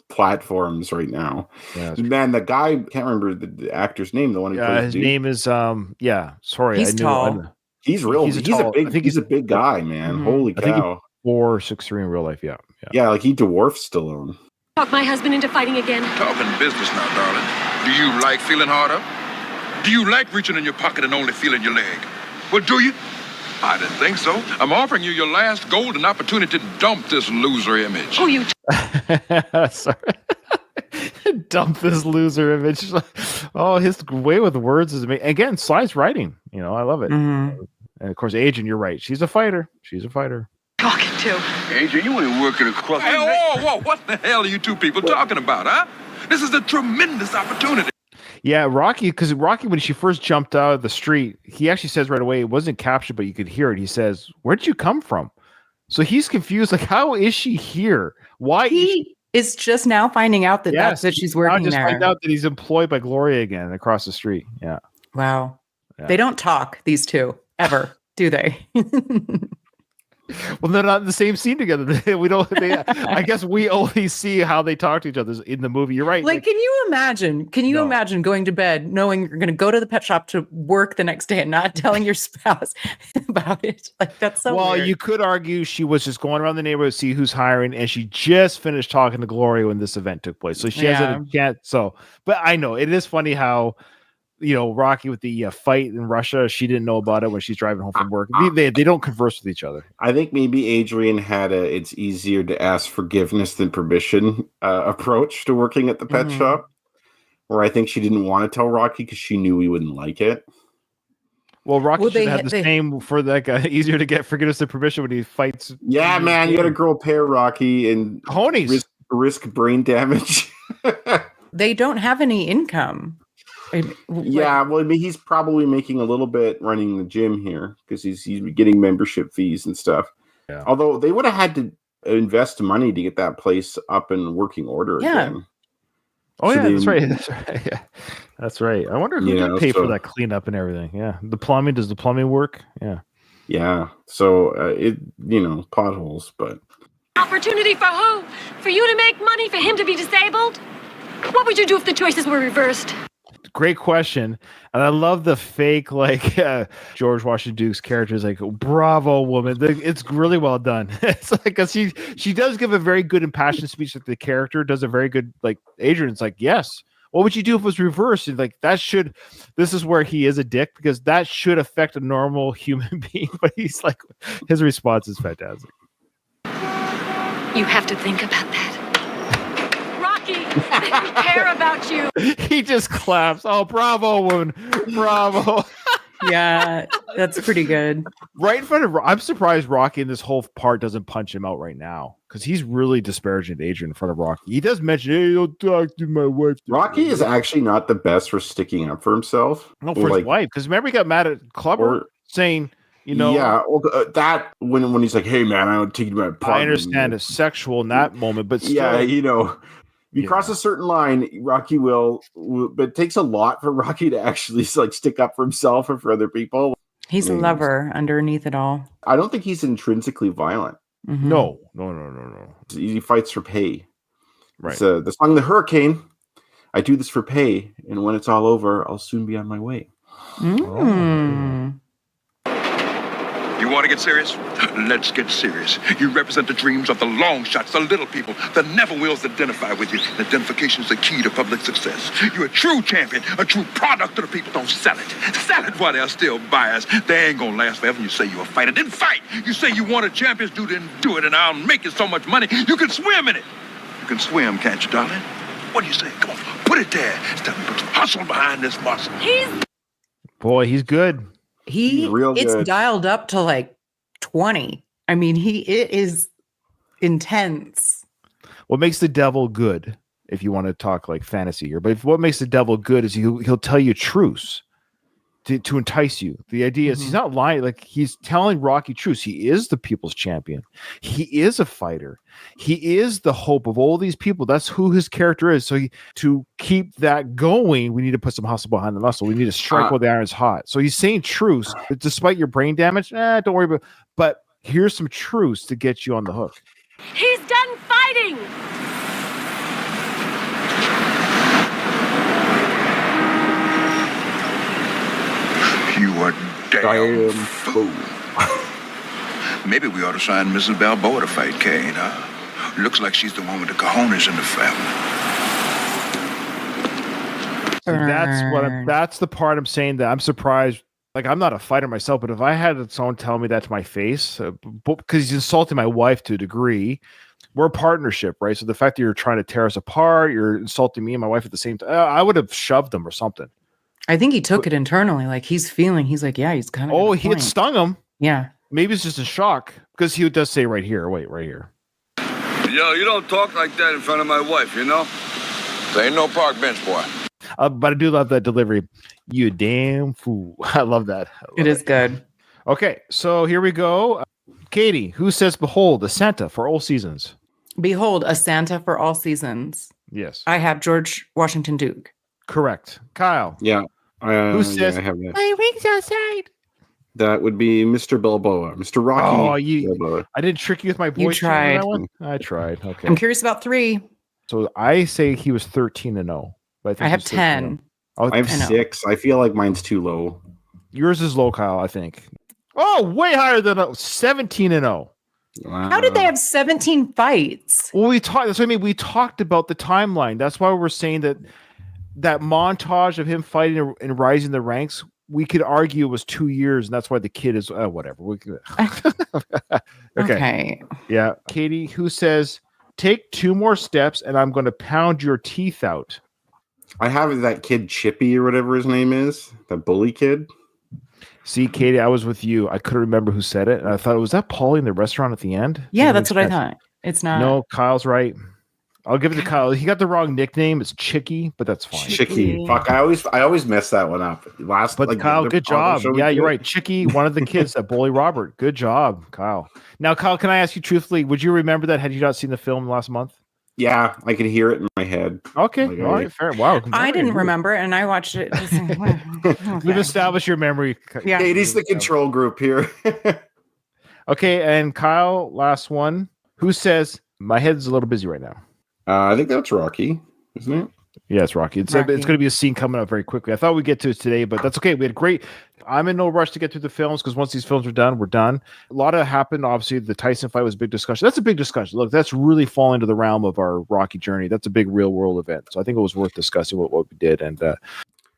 platforms right now. Yeah, man, the guy, can't remember the actor's name. The one who plays his Duke. name is sorry. He's tall. He's real. He's a big guy, man. Mm-hmm. Holy cow. 4'6" in real life. Yeah, like he dwarfs Stallone. Talk my husband into fighting again. Talking business now, darling. Do you like feeling harder? Do you like reaching in your pocket and only feeling your leg? Well, do you? I didn't think so. I'm offering you your last golden opportunity to dump this loser image. Oh, you... Sorry. Dump this loser image. Oh, his way with words is amazing. Again, Sly's writing. I love it. Mm-hmm. And of course, Adrian, you're right. She's a fighter. Talking to. Adrian, you ain't working across. Hey, whoa! What the hell are you two people talking about, huh? This is a tremendous opportunity. Yeah, Rocky, when she first jumped out of the street, he actually says right away, it wasn't captured, but you could hear it. He says, "Where did you come from?" So he's confused. Like, how is she here? Why? He is just now finding out that she's working there. Find out that he's employed by Gloria again across the street. Yeah. Wow. Yeah. They don't talk, these two, ever, do they? Well, they're not in the same scene together. We don't. I guess we only see how they talk to each other in the movie. You're right. Like, can you imagine? Can you imagine going to bed knowing you're going to go to the pet shop to work the next day and not telling your spouse about it? Like, that's so. Well, weird. you could argue she was just going around the neighborhood to see who's hiring, and she just finished talking to Gloria when this event took place, so she hasn't yet. So, but I know it is funny how. Rocky with the fight in Russia, she didn't know about it when she's driving home from work. They don't converse with each other. I think maybe Adrian had it's easier to ask forgiveness than permission approach to working at the pet shop, where I think she didn't want to tell Rocky because she knew he wouldn't like it. Well, Rocky should have had the same for that guy. Easier to get forgiveness than permission when he fights. Yeah, man, you got to grow a pair, Rocky, and risk brain damage. They don't have any income. Well, I mean, he's probably making a little bit running the gym here because he's getting membership fees and stuff. Yeah. Although they would have had to invest money to get that place up and working order again. Oh, so that's right. That's right. Yeah. That's right. I wonder who did pay for that cleanup and everything. Yeah. Does the plumbing work? Yeah. Yeah. So potholes, but opportunity for who? For you to make money, for him to be disabled? What would you do if the choices were reversed? Great question. And I love the fake, George Washington Duke's character is like, bravo, woman. It's really well done. It's like, because she does give a very good impassioned speech. Like the character does a very good, Adrian's like, yes. What would you do if it was reversed? And this is where he is a dick because that should affect a normal human being. But he's like, his response is fantastic. You have to think about that. They don't care about you. He just claps. Oh, bravo, woman. Bravo. Yeah, that's pretty good. Right in front of I'm surprised Rocky in this whole part doesn't punch him out right now because he's really disparaging Adrian in front of Rocky. He does mention, hey, don't talk to my wife. Rocky is actually not the best for sticking up for himself. No, for his wife. Because remember he got mad at Clubber saying, yeah, well, that when he's like, hey, man, I don't take you to my apartment. I understand it's sexual in that moment, but still. Yeah, you cross a certain line, Rocky will, but it takes a lot for Rocky to actually stick up for himself or for other people. He's a lover underneath it all. I don't think he's intrinsically violent. Mm-hmm. No. He fights for pay. Right. So the song "The Hurricane," I do this for pay, and when it's all over, I'll soon be on my way. Mm. You want to get serious? Let's get serious. You represent the dreams of the long shots, the little people, the never wills that identify with you. Identification is the key to public success. You're a true champion, a true product of the people. Don't sell it. Sell it while they're still buyers. They ain't gonna last forever. You say you're a fighter, then fight. You say you want a champion's due, then do it, and I'll make you so much money you can swim in it. You can swim, can't you, darling? What do you say? Come on, put it there. It's time to put some hustle behind this muscle. He's good. It's dialed up to 20. I mean, it is intense. What makes the devil good, if you want to talk fantasy here, but what makes the devil good is he'll tell you truths to entice you. The idea is he's not lying. He's telling Rocky truths. He is the people's champion. He is a fighter. He is the hope of all these people. That's who his character is. So to keep that going, we need to put some hustle behind the muscle. We need to strike while the iron's hot. So he's saying truths, despite your brain damage. Don't worry about it. But here's some truths to get you on the hook. He's done fighting. You are damn fool. Maybe we ought to sign Mrs. Balboa to fight Kane, huh? Looks like she's the one with the cojones in the family. So that's the part I'm saying that I'm surprised. I'm not a fighter myself, but if I had someone tell me that to my face, because he's insulting my wife to a degree, we're a partnership, right? So the fact that you're trying to tear us apart, you're insulting me and my wife at the same time, I would have shoved him or something. I think he took it internally. He's like, yeah, he's kind of. Oh, he had stung him. Yeah. Maybe it's just a shock because he does say right here. Wait, right here. Yo, you don't talk like that in front of my wife, you know? There ain't no park bench, boy. But I do love that delivery. You damn fool. I love that. It is good. Okay, so here we go. Katie, who says, behold, a Santa for all seasons? Behold, a Santa for all seasons. Yes. I have George Washington Duke. Correct. Kyle. Yeah. Who says, I have that. My wings outside? That would be Mr. Balboa, Mr. Rocky. Balboa. I didn't trick you with my voice. You tried. That one? I tried. Okay. I'm curious about 3. So I say he was 13-0. But I have 10. I have 6. I feel like mine's too low. Yours is low, Kyle, I think. Oh, way higher than 17-0. Wow. How did they have 17 fights? Well, we talked. That's what I mean. We talked about the timeline. That's why we're saying that montage of him fighting and rising the ranks. We could argue it was 2 years, and that's why the kid is whatever. Okay. Yeah, Katie, who says, "Take 2 more steps, and I'm going to pound your teeth out." I have that kid Chippy or whatever his name is, that bully kid. See, Katie, I was with you. I couldn't remember who said it, and I thought, was that Paulie in the restaurant at the end? Yeah, that's what I thought. It's not. No, Kyle's right. I'll give it to Kyle. He got the wrong nickname. It's Chicky, but that's fine. Chicky. Fuck, I always mess that one up. Kyle, good job. Yeah, you're right. Chicky, one of the kids that bully Robert. Good job, Kyle. Now, Kyle, can I ask you truthfully, would you remember that had you not seen the film last month? Yeah, I could hear it in my head. Okay, all right, fair. Wow. I didn't remember it, and I watched it. We've established your memory. Yeah. Katie's the control group here. Okay, and Kyle, last one. Who says, my head's a little busy right now? I think that's Rocky, isn't it? Yeah, it's Rocky. It's going to be a scene coming up very quickly. I thought we'd get to it today, but that's okay. We had great. I'm in no rush to get through the films because once these films are done, we're done. A lot of happened. Obviously, the Tyson fight was a big discussion. That's a big discussion. Look, that's really falling into the realm of our Rocky journey. That's a big real world event. So I think it was worth discussing what we did. And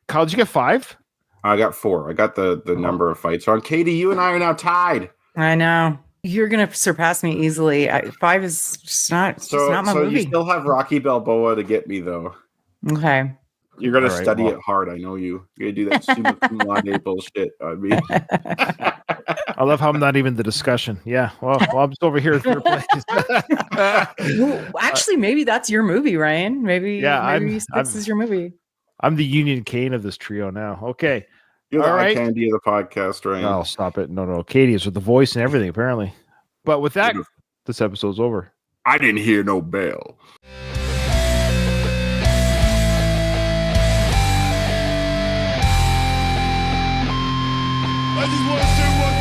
Kyle, did you get 5? I got 4. I got the number of fights on. Katie, you and I are now tied. I know. You're going to surpass me easily. 5 is just not, not my movie. You still have Rocky Balboa to get me, though. Okay. You're going to study it hard. I know you. You're going to do that summa cum laude bullshit on me. I love how I'm not even the discussion. Yeah. Well, I'm just over here in third place. Well, actually, maybe that's your movie, Ryan. Maybe 6 is your movie. I'm the Union Kane of this trio now. Okay. You're the eye candy of the podcast, Ryan. No, stop it. No. Katie is with the voice and everything, apparently. But with that, this episode's over. I didn't hear no bell. I just want to say one